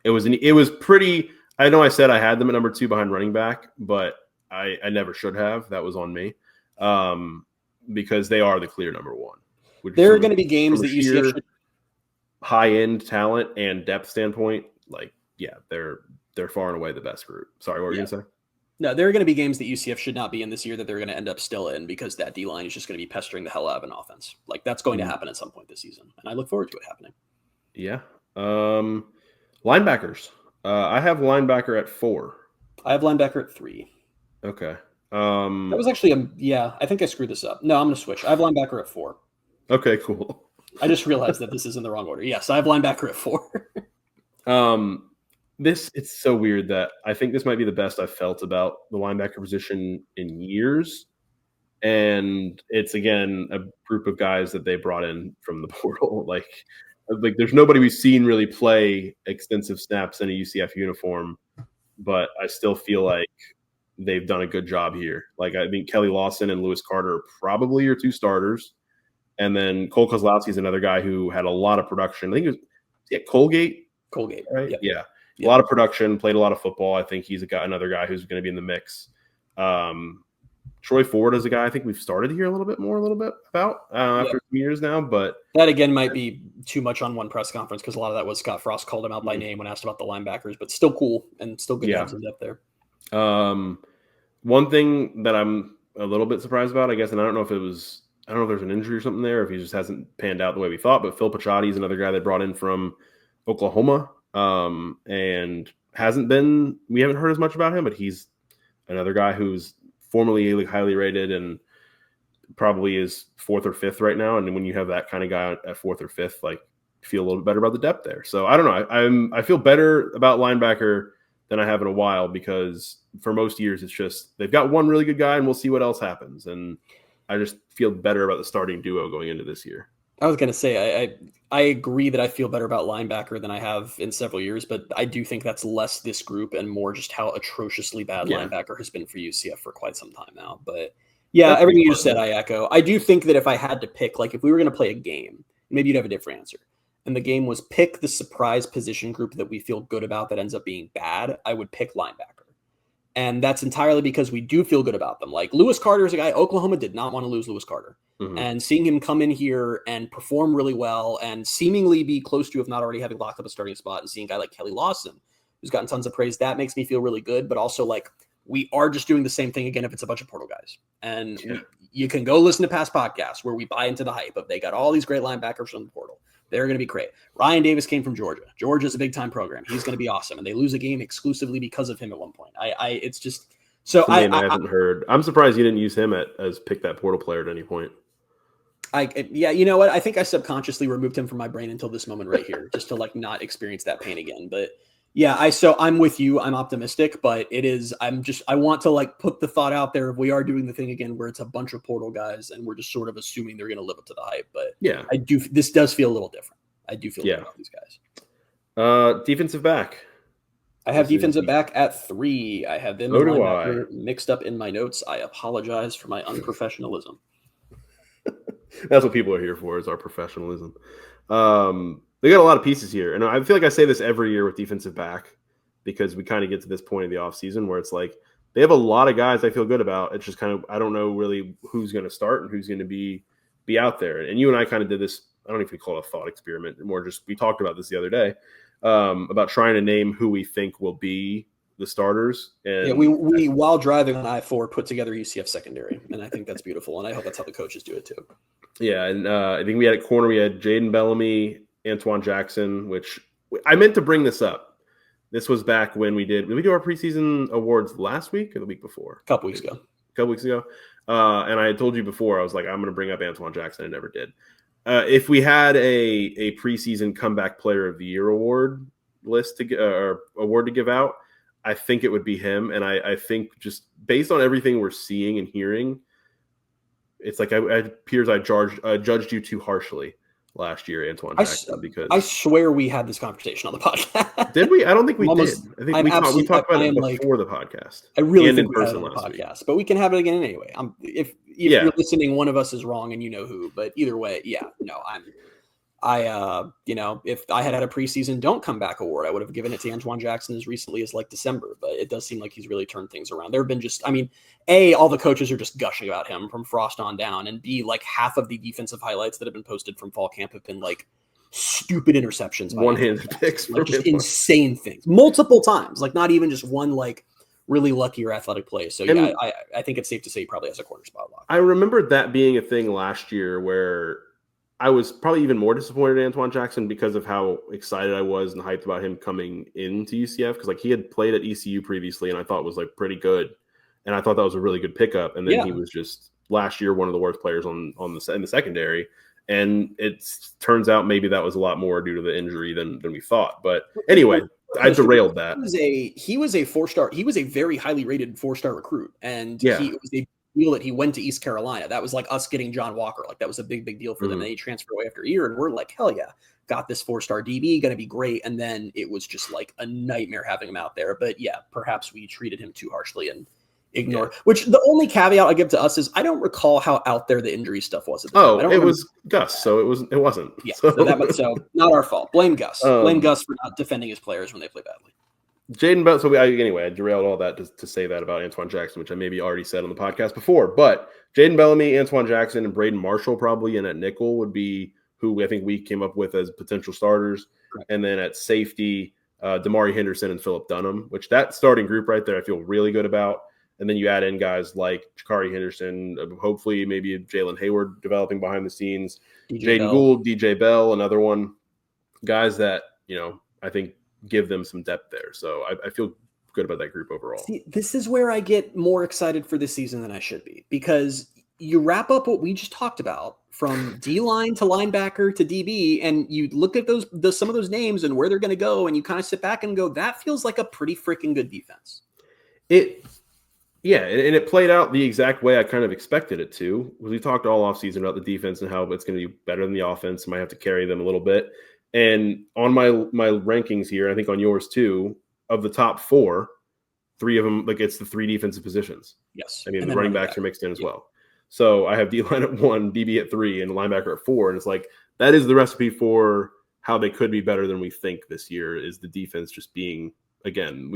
it was pretty. I know I said I had them at number 2 behind running back, but I never should have. That was on me. Because they are the clear number 1. There are going to be games that UCF should high-end talent and depth standpoint, like they're far and away the best group. Sorry, what were you going to say? No, there are going to be games that UCF should not be in this year that they're going to end up still in because that D-line is just going to be pestering the hell out of an offense. Like that's going to happen at some point this season, and I look forward to it happening. Yeah. Linebackers. I have linebacker at 4. I have linebacker at 3. Okay. That was actually I think I screwed this up. No, I'm going to switch. I have linebacker at 4. Okay, cool. I just realized that this is in the wrong order. Yes, I have linebacker at 4. It's so weird that I think this might be the best I've felt about the linebacker position in years. And it's, again, a group of guys that they brought in from the portal. Like there's nobody we've seen really play extensive snaps in a UCF uniform, but I still feel like they've done a good job here. Like, I think Kelly Lawson and Lewis Carter are probably your 2 starters. And then Cole Kozlowski is another guy who had a lot of production. I think it was Colgate, right? Yep. Yeah. A lot of production, played a lot of football. I think he's another guy who's going to be in the mix. Troy Ford is a guy I think we've started to hear a little bit about after some years now. But that, again, might be too much on one press conference because a lot of that was Scott Frost called him out by name when asked about the linebackers. But still cool and still good to have some depth there. One thing that I'm a little bit surprised about, I guess, and I don't know if there's an injury or something there, if he just hasn't panned out the way we thought, but Phil Pachotti is another guy they brought in from Oklahoma. And we haven't heard as much about him, but he's another guy who's formerly like highly rated and probably is 4th or 5th right now. And when you have that kind of guy at 4th or 5th, like feel a little bit better about the depth there. So I don't know. I feel better about linebacker than I have in a while, because for most years it's just they've got one really good guy and we'll see what else happens. And I just feel better about the starting duo going into this year. I was going to say, I agree that I feel better about linebacker than I have in several years, but I do think that's less this group and more just how atrociously bad linebacker has been for UCF for quite some time now. But yeah, that's everything you just said, I echo. I do think that if I had to pick, like if we were going to play a game, maybe you'd have a different answer. And the game was pick the surprise position group that we feel good about that ends up being bad, I would pick linebacker. And that's entirely because we do feel good about them. Like Lewis Carter is a guy, Oklahoma did not want to lose Lewis Carter. Mm-hmm. And seeing him come in here and perform really well and seemingly be close to, if not already having locked up a starting spot, and seeing a guy like Kelly Lawson, who's gotten tons of praise, that makes me feel really good. But also, like, we are just doing the same thing again if it's a bunch of portal guys. And you can go listen to past podcasts where we buy into the hype of they got all these great linebackers from the portal. They're going to be great. Ryan Davis came from Georgia. Georgia's a big-time program. He's going to be awesome. And they lose a game exclusively because of him at one point. It's just – so I haven't heard. I'm surprised you didn't use him as pick that portal player at any point. Yeah, you know what? I think I subconsciously removed him from my brain until this moment right here, just to like not experience that pain again. But yeah, so I'm with you. I'm optimistic, but I want to like put the thought out there of we are doing the thing again where it's a bunch of portal guys and we're just sort of assuming they're going to live up to the hype. But yeah, this does feel a little different. I do feel good about these guys. Defensive back. I have defensive back at 3. I have them mixed up in my notes. I apologize for my unprofessionalism. That's what people are here for, is our professionalism. They got a lot of pieces here. And I feel like I say this every year with defensive back, because we kind of get to this point of the offseason where it's like they have a lot of guys I feel good about. It's just kind of, I don't know really who's going to start and who's going to be out there. And you and I kind of did this, I don't know if we call it a thought experiment, more just we talked about this the other day, about trying to name who we think will be the starters. And we while driving on I-4 put together UCF secondary, and I think that's beautiful. And I hope that's how the coaches do it too. Yeah, and I think we had at corner, we had Jaden Bellamy, Antoine Jackson, which I meant to bring this up. This was back when did we do our preseason awards last week or the week before? A couple weeks ago. And I had told you before, I was like, I'm going to bring up Antoine Jackson. I never did. If we had a preseason comeback player of the year award list or award to give out, I think it would be him. And I think just based on everything we're seeing and hearing, it's like it appears I judged you too harshly last year, Antoine Jackson, because I swear we had this conversation on the podcast. Did we? I don't think we did. I think we talked about it before the podcast. I really think we had it on the podcast, but we can have it again anyway. If you're listening, one of us is wrong and you know who, but either way, if I had a preseason don't come back award, I would have given it to Antoine Jackson as recently as like December, but it does seem like he's really turned things around. There have been A, all the coaches are just gushing about him from Frost on down, and B, like half of the defensive highlights that have been posted from fall camp have been like stupid interceptions. One-handed picks. Like just insane things. Multiple times, like not even just one like really lucky or athletic play. So yeah, I think it's safe to say he probably has a corner spot lock. I remember that being a thing last year where I was probably even more disappointed in Antoine Jackson because of how excited I was and hyped about him coming into UCF, because like he had played at ECU previously and I thought was like pretty good, and I thought that was a really good pickup. And then he was just last year one of the worst players in the secondary, and it turns out maybe that was a lot more due to the injury than we thought. But anyway, I derailed that. He was a 4-star. He was a very highly rated 4-star recruit, and he was a deal that he went to East Carolina. That was like us getting John Walker. Like that was a big deal for them. And he transferred away after a year, and we're like, hell yeah, got this 4-star DB, going to be great. And then it was just like a nightmare having him out there. But yeah, perhaps we treated him too harshly and ignored. Which the only caveat I give to us is I don't recall how out there the injury stuff was at the time. It was Gus, so it wasn't. Yeah, so not our fault. Blame Gus. Blame Gus for not defending his players when they play badly. Jaden Bell. So I derailed all that to say that about Antoine Jackson, which I maybe already said on the podcast before. But Jaden Bellamy, Antoine Jackson, and Braden Marshall probably, and at nickel would be who I think we came up with as potential starters. Correct. And then at safety, Damari Henderson and Phillip Dunham, which that starting group right there I feel really good about. And then you add in guys like Jakari Henderson, hopefully maybe Jalen Hayward developing behind the scenes, Jaden Gould, DJ Bell, another one. Guys that, I think give them some depth there. So I feel good about that group overall. See, this is where I get more excited for this season than I should be, because you wrap up what we just talked about from D-line to linebacker to DB, and you look at some of those names and where they're going to go, and you kind of sit back and go, that feels like a pretty freaking good defense. Yeah, and it played out the exact way I kind of expected it to. We talked all offseason about the defense and how it's going to be better than the offense. Might have to carry them a little bit. And on my rankings here, I think on yours too, of the top 4, 3 of them, like it's the 3 defensive positions. Yes. I mean, the running backs are mixed in as well. So I have D-line at 1, DB at 3, and linebacker at 4. And it's like, that is the recipe for how they could be better than we think this year, is the defense just being, again,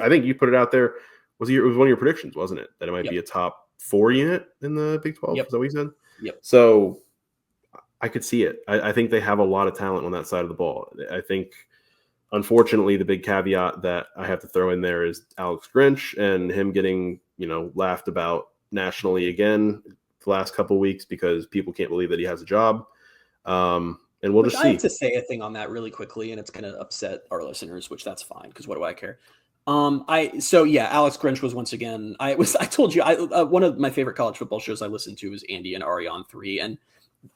I think you put it out there. It was one of your predictions, wasn't it? That it might be a top 4 unit in the Big 12. Is that what you said? Yep. So I could see it. I think they have a lot of talent on that side of the ball. I think, unfortunately, the big caveat that I have to throw in there is Alex Grinch and him getting, laughed about nationally again the last couple of weeks because people can't believe that he has a job. And we'll just see. I have to say a thing on that really quickly, and it's going to upset our listeners, which that's fine, because what do I care? Alex Grinch was once again, I told you, one of my favorite college football shows I listened to was Andy and Ari on 3. And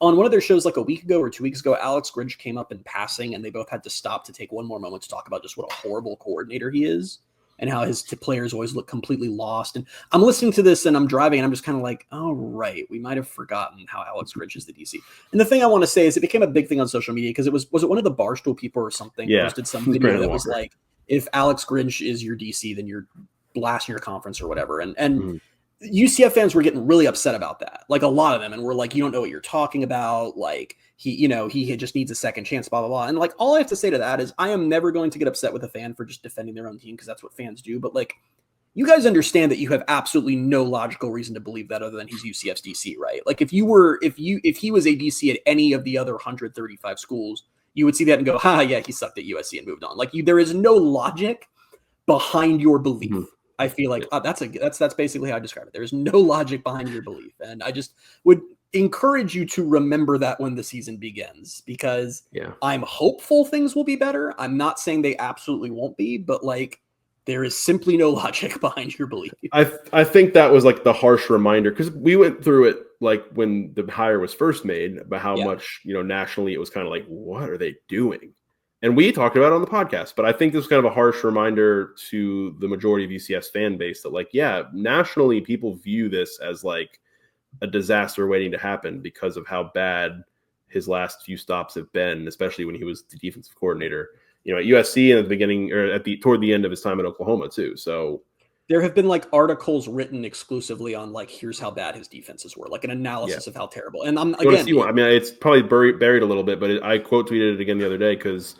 on one of their shows, like a week ago or 2 weeks ago, Alex Grinch came up in passing, and they both had to stop to take one more moment to talk about just what a horrible coordinator he is and how his players always look completely lost. And I'm listening to this and I'm driving and I'm just kind of like, oh, right. We might've forgotten how Alex Grinch is the DC. And the thing I want to say is it became a big thing on social media because was it one of the Barstool people or something posted some video that was like, if Alex Grinch is your DC, then you're blasting your conference or whatever. And UCF fans were getting really upset about that. Like a lot of them. And we're like, you don't know what you're talking about. Like he just needs a second chance, blah, blah, blah. And like, all I have to say to that is I am never going to get upset with a fan for just defending their own team, because that's what fans do. But like, you guys understand that you have absolutely no logical reason to believe that other than he's UCF's DC, right? Like if he was a DC at any of the other 135 schools, you would see that and go, yeah, he sucked at USC and moved on. Like there is no logic behind your belief. I feel like that's basically how I describe it. There is no logic behind your belief. And I just would encourage you to remember that when the season begins, because I'm hopeful things will be better. I'm not saying they absolutely won't be, but like there is simply no logic behind your belief. I think that was like the harsh reminder, because we went through it like when the hire was first made about how much, nationally it was kind of like, what are they doing? And we talked about it on the podcast, but I think this was kind of a harsh reminder to the majority of UCF's fan base that like, nationally people view this as like a disaster waiting to happen because of how bad his last few stops have been, especially when he was the defensive coordinator, at USC and at the beginning or toward the end of his time at Oklahoma too. So there have been like articles written exclusively on like, here's how bad his defenses were, like an analysis of how terrible. And it's probably buried a little bit, but I quote tweeted it again the other day because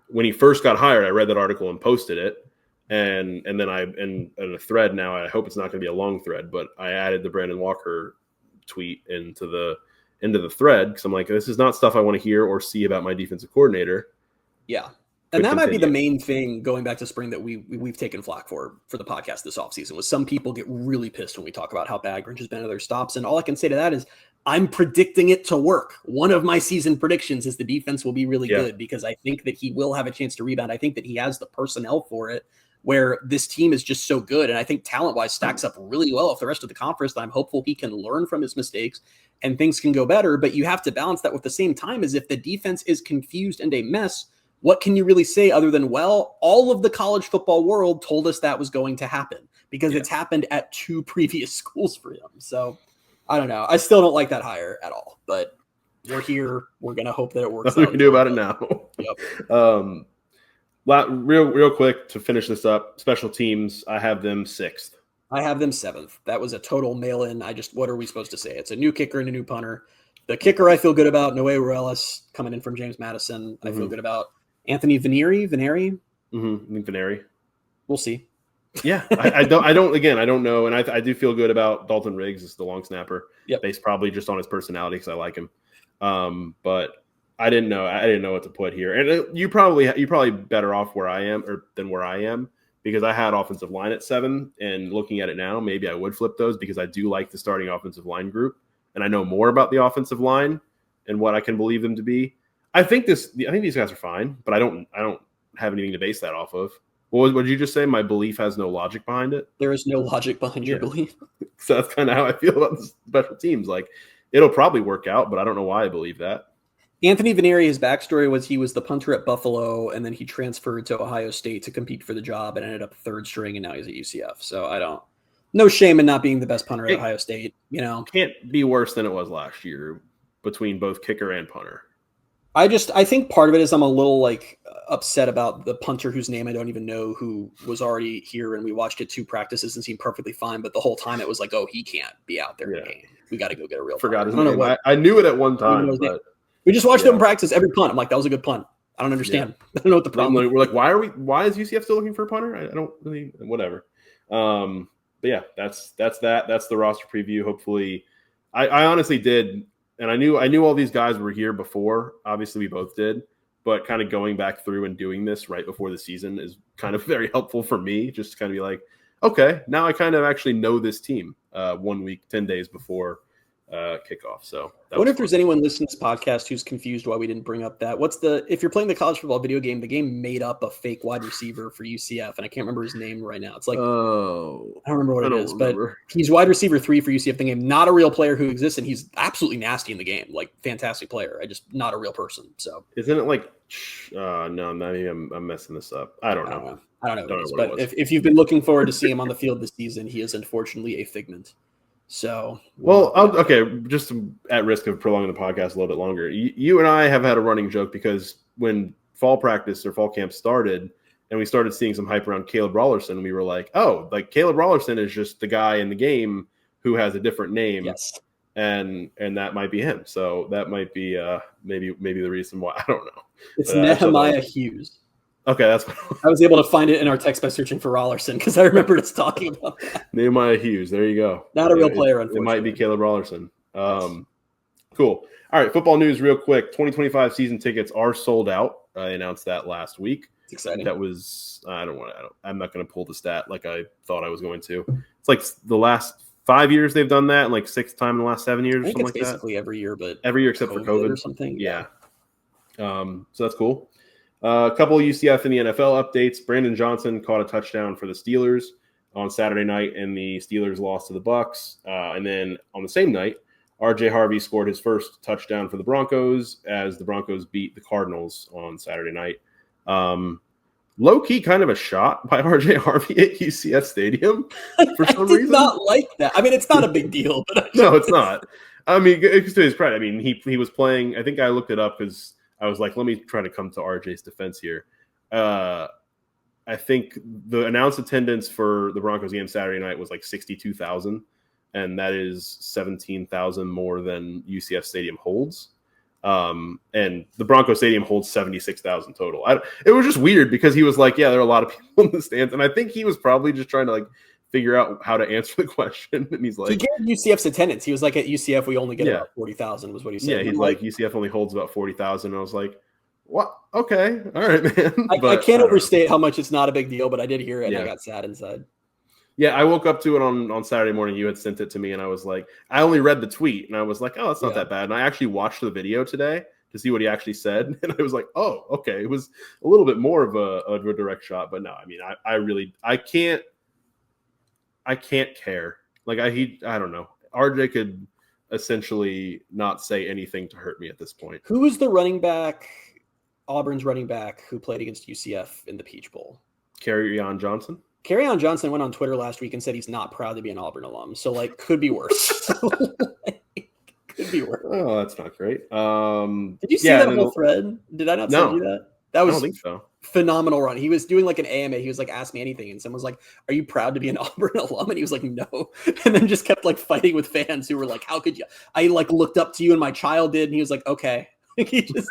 when he first got hired, I read that article and posted it. And then in a thread now, I hope it's not going to be a long thread, but I added the Brandon Walker tweet into the thread because I'm like, this is not stuff I want to hear or see about my defensive coordinator. Yeah. And that might be the main thing going back to spring that we've taken flack for the podcast this offseason, was some people get really pissed when we talk about how bad Grinch has been at their stops. And all I can say to that is I'm predicting it to work. One of my season predictions is the defense will be really good because I think that he will have a chance to rebound. I think that he has the personnel for it, where this team is just so good. And I think talent-wise stacks up really well with the rest of the conference. I'm hopeful he can learn from his mistakes and things can go better. But you have to balance that with the same time as if the defense is confused and a mess, what can you really say other than, well, all of the college football world told us that was going to happen because it's happened at 2 previous schools for him. So I don't know. I still don't like that hire at all, but we're here. We're going to hope that it works. Nothing we can do about it now. Real quick to finish this up, special teams, I have them 6th. I have them 7th. That was a total mail-in. What are we supposed to say? It's a new kicker and a new punter. The kicker I feel good about, Noe Ruelas coming in from James Madison. I feel good about Anthony Venneri. Venneri. We'll see. Yeah, I don't know, and I do feel good about Dalton Riggs as the long snapper. Based probably just on his personality because I like him. But I didn't know what to put here, and you're probably better off than where I am because I had offensive line at 7, and looking at it now, maybe I would flip those because I do like the starting offensive line group, and I know more about the offensive line and what I can believe them to be. I think these guys are fine, but I don't have anything to base that off of. What did you just say? My belief has no logic behind it. There is no logic behind your belief. So that's kind of how I feel about the special teams. Like, it'll probably work out, but I don't know why I believe that. Anthony Vanieri, his backstory was he was the punter at Buffalo, and then he transferred to Ohio State to compete for the job and ended up third string, and now he's at UCF. So no shame in not being the best punter at Ohio State. Can't be worse than it was last year between both kicker and punter. I think part of it is I'm a little upset about the punter whose name I don't even know, who was already here, and we watched it 2 practices and seemed perfectly fine. But the whole time it was like, oh, he can't be out there in the game. We got to go get a real. Forgot his name. I knew it at one time, but we just watched him practice every punt. I'm like, that was a good punt. I don't understand. I don't know what the problem is. We're like, why is UCF still looking for a punter? I don't really, whatever. But yeah, that's that. That's the roster preview. Hopefully, I honestly did. And I knew all these guys were here before. Obviously, we both did. But kind of going back through and doing this right before the season is kind of very helpful for me. Just to kind of be like, okay, now I kind of actually know this team 1 week, 10 days before kickoff. So I wonder if there's anyone listening to this podcast who's confused why we didn't bring up that. If you're playing the college football video game, the game made up a fake wide receiver for UCF, and I can't remember his name right now. It's like, I don't remember what it is, but he's wide receiver 3 for UCF. The game, not a real player who exists, and he's absolutely nasty in the game, like fantastic player. Not a real person. So isn't it like? No, maybe I'm messing this up. I don't know. I don't know. But if you've been looking forward to seeing him on the field this season, he is unfortunately a figment. So, just at risk of prolonging the podcast a little bit longer, you and I have had a running joke because when fall practice or fall camp started and we started seeing some hype around Caleb Rollerson, we were like, oh, like Caleb Rollerson is just the guy in the game who has a different name. Yes. And that might be him. So that might be maybe the reason why. I don't know. It's Nehemiah Hughes. Okay, that's I was able to find it in our text by searching for Rollerson because I remembered us talking about that. Nehemiah Hughes. There you go. Not a real player, unfortunately. It might be Caleb Rollerson. Cool. All right, football news real quick. 2025 season tickets are sold out. I announced that last week. It's exciting. That was I'm not going to pull the stat like I thought I was going to. It's like the last 5 years they've done that, and like 6th time in the last 7 years or something like that. Basically every year, but every year except for COVID or something. Yeah. So that's cool. A couple of UCF and the NFL updates. Brandon Johnson caught a touchdown for the Steelers on Saturday night, and the Steelers lost to the Bucs. And then on the same night, R.J. Harvey scored his first touchdown for the Broncos as the Broncos beat the Cardinals on Saturday night. Low-key kind of a shot by R.J. Harvey at UCF Stadium for some reason. I did not like that. I mean, it's not a big deal. But no, it's not. I mean, it's to his credit. I mean, he was playing – I think I looked it up because – I was like, let me try to come to RJ's defense here. I think the announced attendance for the Broncos game Saturday night was like 62,000, and that is 17,000 more than UCF Stadium holds. And the Broncos Stadium holds 76,000 total. It was just weird because he was like, yeah, there are a lot of people in the stands, and I think he was probably just trying to like figure out how to answer the question. And he's like, he gave UCF's attendance. He was like, at UCF, we only get about 40,000 was what he said. Yeah, he's like, UCF only holds about 40,000. And I was like, what? Okay. All right, man. I can't overstate how much it's not a big deal, but I did hear it and I got sad inside. Yeah, I woke up to it on Saturday morning. You had sent it to me and I was like, I only read the tweet and I was like, oh, that's not that bad. And I actually watched the video today to see what he actually said. And I was like, oh, okay. It was a little bit more of a direct shot, but no, I mean, I can't care. Like I don't know. RJ could essentially not say anything to hurt me at this point. Who is the running back, Auburn's running back, who played against UCF in the Peach Bowl? Kerryon Johnson. Kerryon Johnson went on Twitter last week and said he's not proud to be an Auburn alum. So like, could be worse. Could be worse. Oh, that's not great. Did you see that whole thread? Did I not send you that? That was I don't think so. Phenomenal run. He was doing like an AMA. He was like, ask me anything. And someone was like, are you proud to be an Auburn alum? And he was like, no. And then just kept like fighting with fans who were like, how could you? I like looked up to you and my child did. And he was like, okay. He just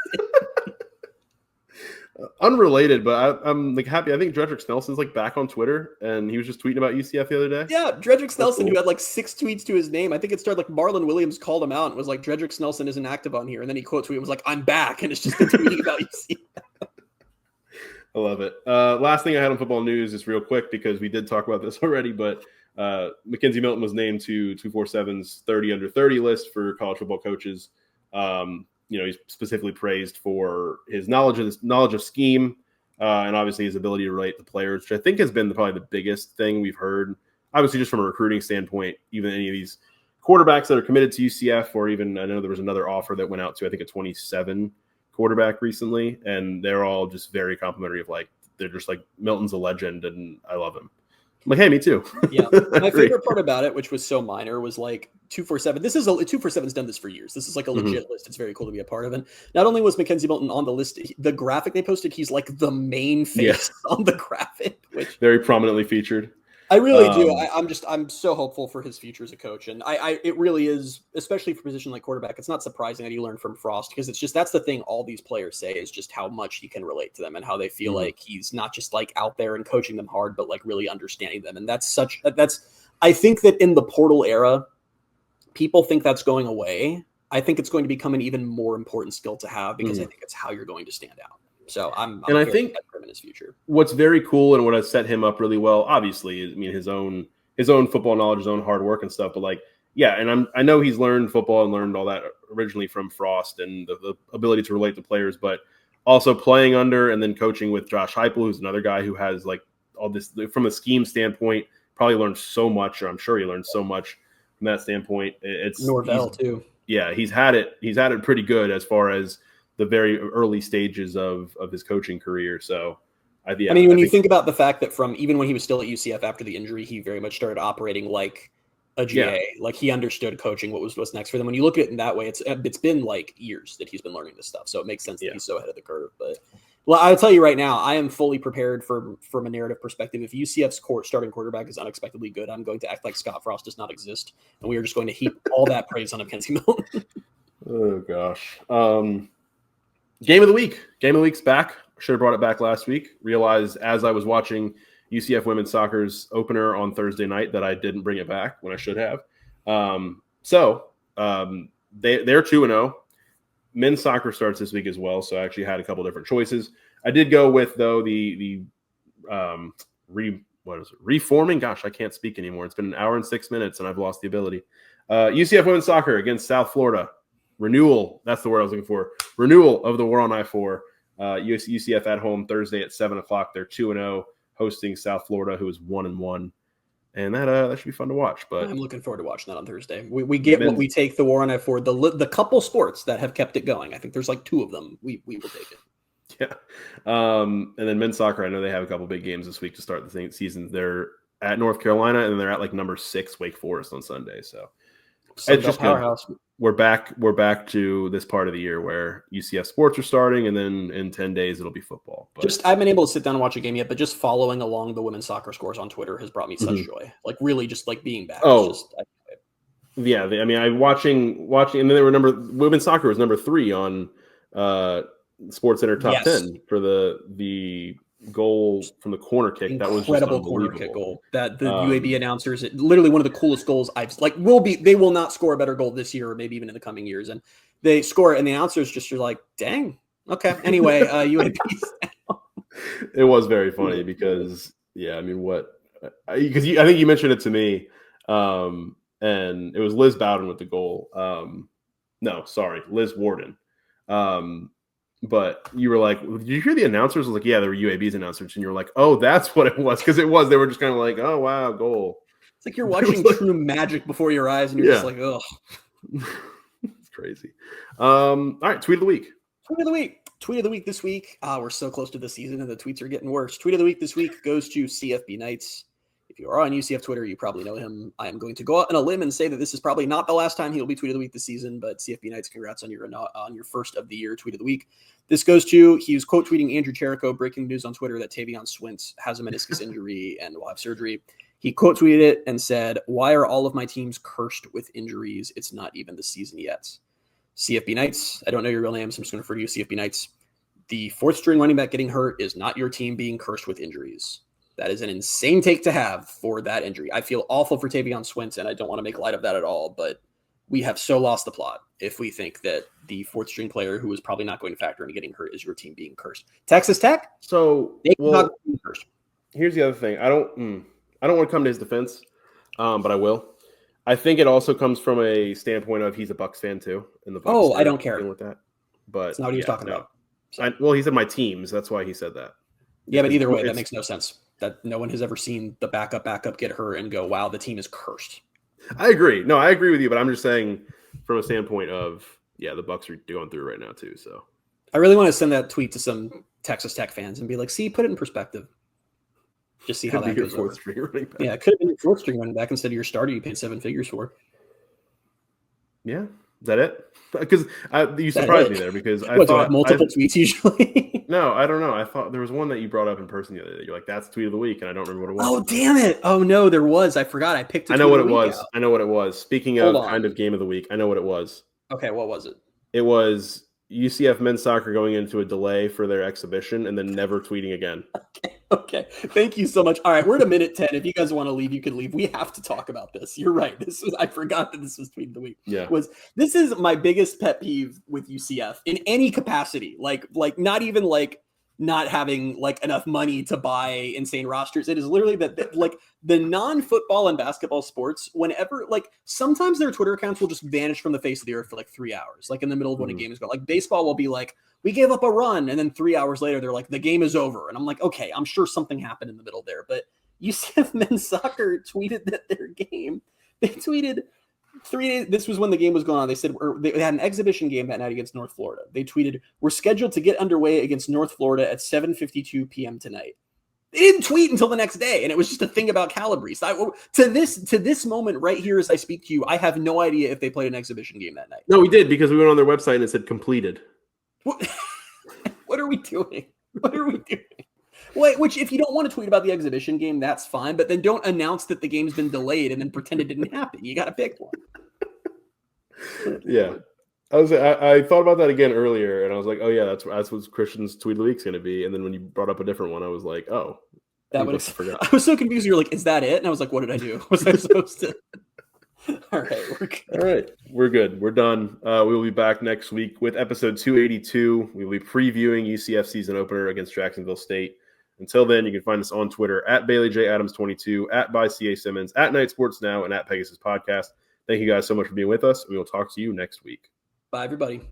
Unrelated, but I'm like happy. I think Dredrick Snelson's like back on Twitter and he was just tweeting about UCF the other day. Yeah, Dredrick Snelson, who had like 6 tweets to his name. I think it started like Marlon Williams called him out and was like, Dredrick Snelson isn't active on here. And then he quote tweeted and was like, I'm back. And it's just been tweeting about UCF. I love it. Last thing I had on football news is real quick because we did talk about this already, but Mackenzie Milton was named to 247's 30 under 30 list for college football coaches. He's specifically praised for his knowledge of scheme, and obviously his ability to relate to players, which I think has been probably the biggest thing we've heard. Obviously, just from a recruiting standpoint, even any of these quarterbacks that are committed to UCF, or even I know there was another offer that went out to, I think, a 27 quarterback recently, and they're all just very complimentary of like, they're just like, Milton's a legend and I love him. I'm like, hey, me too. Yeah. My favorite part about it, which was so minor, was like 247. 247's done this for years. This is like a legit list. It's very cool to be a part of. And not only was Mackenzie Milton on the list, the graphic they posted, he's like the main face on the graphic, which very prominently featured. I really do. I'm so hopeful for his future as a coach. And it really is, especially for a position like quarterback. It's not surprising that he learned from Frost, because it's just, that's the thing all these players say, is just how much he can relate to them and how they feel like he's not just like out there and coaching them hard, but like really understanding them. And I think that in the portal era, people think that's going away. I think it's going to become an even more important skill to have, because I think it's how you're going to stand out. So I think for him in his future. What's very cool and what has set him up really well, obviously, is, I mean, his own football knowledge, his own hard work and stuff. But like, yeah, and I know he's learned football and learned all that originally from Frost and the ability to relate to players, but also playing under and then coaching with Josh Heupel, who's another guy who has like all this from a scheme standpoint, probably learned so much, or I'm sure he learned so much from that standpoint. It's Norvell too. Yeah, he's had it pretty good as far as the very early stages of his coaching career. So, when you think about the fact that from even when he was still at UCF after the injury, he very much started operating like a GA. Like he understood coaching, what's next for them. When you look at it in that way, it's been like years that he's been learning this stuff. So it makes sense that he's so ahead of the curve. But well, I'll tell you right now, I am fully prepared from a narrative perspective. If UCF's starting quarterback is unexpectedly good, I'm going to act like Scott Frost does not exist, and we are just going to heap all that praise on Mackenzie Milton. Oh gosh. Game of the week. Game of the week's back. Should have brought it back last week. Realized as I was watching UCF women's soccer's opener on Thursday night that I didn't bring it back when I should have. They're 2-0. Men's soccer starts this week as well, so I actually had a couple different choices. I did go with, though, reforming. Gosh, I can't speak anymore. It's been an hour and 6 minutes, and I've lost the ability. UCF women's soccer against South Florida. Renewal. That's the word I was looking for. Renewal of the war on I-4. UCF at home Thursday at 7:00. They're 2-0, hosting South Florida, who is 1-1. And that should be fun to watch. But I'm looking forward to watching that on Thursday. We get what we take the war on I-4, the couple sports that have kept it going. I think there's like two of them. We will take it. Yeah. And then men's soccer, I know they have a couple big games this week to start the season. They're at North Carolina, and they're at like number 6 Wake Forest on Sunday. So it's just powerhouse. Good. We're back to this part of the year where UCF Sports are starting, and then in 10 days it'll be football. But I haven't been able to sit down and watch a game yet, but just following along the women's soccer scores on Twitter has brought me such joy. Like really, just like being back. Yeah. I'm watching, and then women's soccer was number 3 on Sports Center top 10 for the goal from the corner kick. That was incredible corner kick goal. That the UAB announcers, literally one of the coolest goals they will not score a better goal this year or maybe even in the coming years. And they score it, and the announcers just are like, dang, okay. Anyway, UAB. It was very funny because I think you mentioned it to me, and it was Liz Bowden with the goal. Liz Warden. But you were like, did you hear the announcers? I was like, yeah, they were UAB's announcers. And you were like, oh, that's what it was. Because they were just kind of like, oh, wow, goal. It's like you're watching true magic before your eyes, and you're just like, oh. It's crazy. All right, tweet of the week. Tweet of the week this week. We're so close to the season, and the tweets are getting worse. Tweet of the week this week goes to CFB Knights. If you are on UCF Twitter, you probably know him. I am going to go out on a limb and say that this is probably not the last time he will be tweet of the week this season, but CFB Knights, congrats on your first of the year tweet of the week. This goes to, he was quote tweeting Andrew Cherico, breaking news on Twitter that Tavion Swintz has a meniscus injury and will have surgery. He quote tweeted it and said, "Why are all of my teams cursed with injuries? It's not even the season yet." CFB Knights, I don't know your real name, so I'm just going to refer to you, CFB Knights. The 4th string running back getting hurt is not your team being cursed with injuries. That is an insane take to have for that injury. I feel awful for Tavion Swintz, and I don't want to make light of that at all, but we have so lost the plot if we think that the 4th string player who is probably not going to factor into getting hurt is your team being cursed. Texas Tech? Here's the other thing. I don't want to come to his defense, but I will. I think it also comes from a standpoint of he's a Bucs fan too. In the Bucs I don't care with that. But that's not what he was talking about. He said my teams. That's why he said that. Yeah, but either way, that makes no sense. That no one has ever seen the backup get hurt and go, wow, the team is cursed. I agree. No, I agree with you, but I'm just saying from a standpoint of, the Bucks are going through right now too. So I really want to send that tweet to some Texas Tech fans and be like, see, put it in perspective. Just see how that goes over. Yeah, it could have been your fourth string running back instead of your starter you paid 7 figures for. Yeah. Is that it? Because you surprised me there because I thought multiple tweets usually. No, I don't know. I thought there was one that you brought up in person the other day. You're like, that's tweet of the week, and I don't remember what it was. Oh, damn it. Oh, no, there was. I forgot. I picked it. I know what it was. I know what it was. Speaking of kind of game of the week, I know what it was. Okay, what was it? It was UCF men's soccer going into a delay for their exhibition and then never tweeting again. Okay. Thank you so much. All right, we're at a minute 10. If you guys want to leave, you can leave. We have to talk about this. You're right. I forgot that this was tweet of the week. Yeah. This is my biggest pet peeve with UCF in any capacity. Like not even like not having like enough money to buy insane rosters. It is literally that like the non-football and basketball sports, whenever like sometimes their Twitter accounts will just vanish from the face of the earth for like 3 hours, like in the middle of when a game is going. Like baseball will be like, we gave up a run, and then 3 hours later they're like, the game is over. And I'm like, okay, I'm sure something happened in the middle there. But UCF men's soccer tweeted that their game, they tweeted 3 days. This was when the game was going on. They said they had an exhibition game that night against North Florida. They tweeted, "We're scheduled to get underway against North Florida at 7:52 p.m. tonight." They didn't tweet until the next day, and it was just a thing about Calabrese. To this moment right here, as I speak to you, I have no idea if they played an exhibition game that night. No, we did because we went on their website and it said completed. What are we doing? What are we doing? Wait, which if you don't want to tweet about the exhibition game, that's fine. But then don't announce that the game's been delayed and then pretend it didn't happen. You got to pick one. Yeah, I thought about that again earlier, and I was like, oh yeah, that's what Christian's tweet of the week's going to be. And then when you brought up a different one, I was like, oh, I was so confused. You're like, is that it? And I was like, what did I do? Was I supposed to? All right, we're good. All right, we're good. We're done. We will be back next week with episode 282. We will be previewing UCF season opener against Jacksonville State. Until then, you can find us on Twitter at BaileyJAdams22, at @ByCASimmons, at Night Sports Now, and at Pegasus Podcast. Thank you guys so much for being with us. We will talk to you next week. Bye, everybody.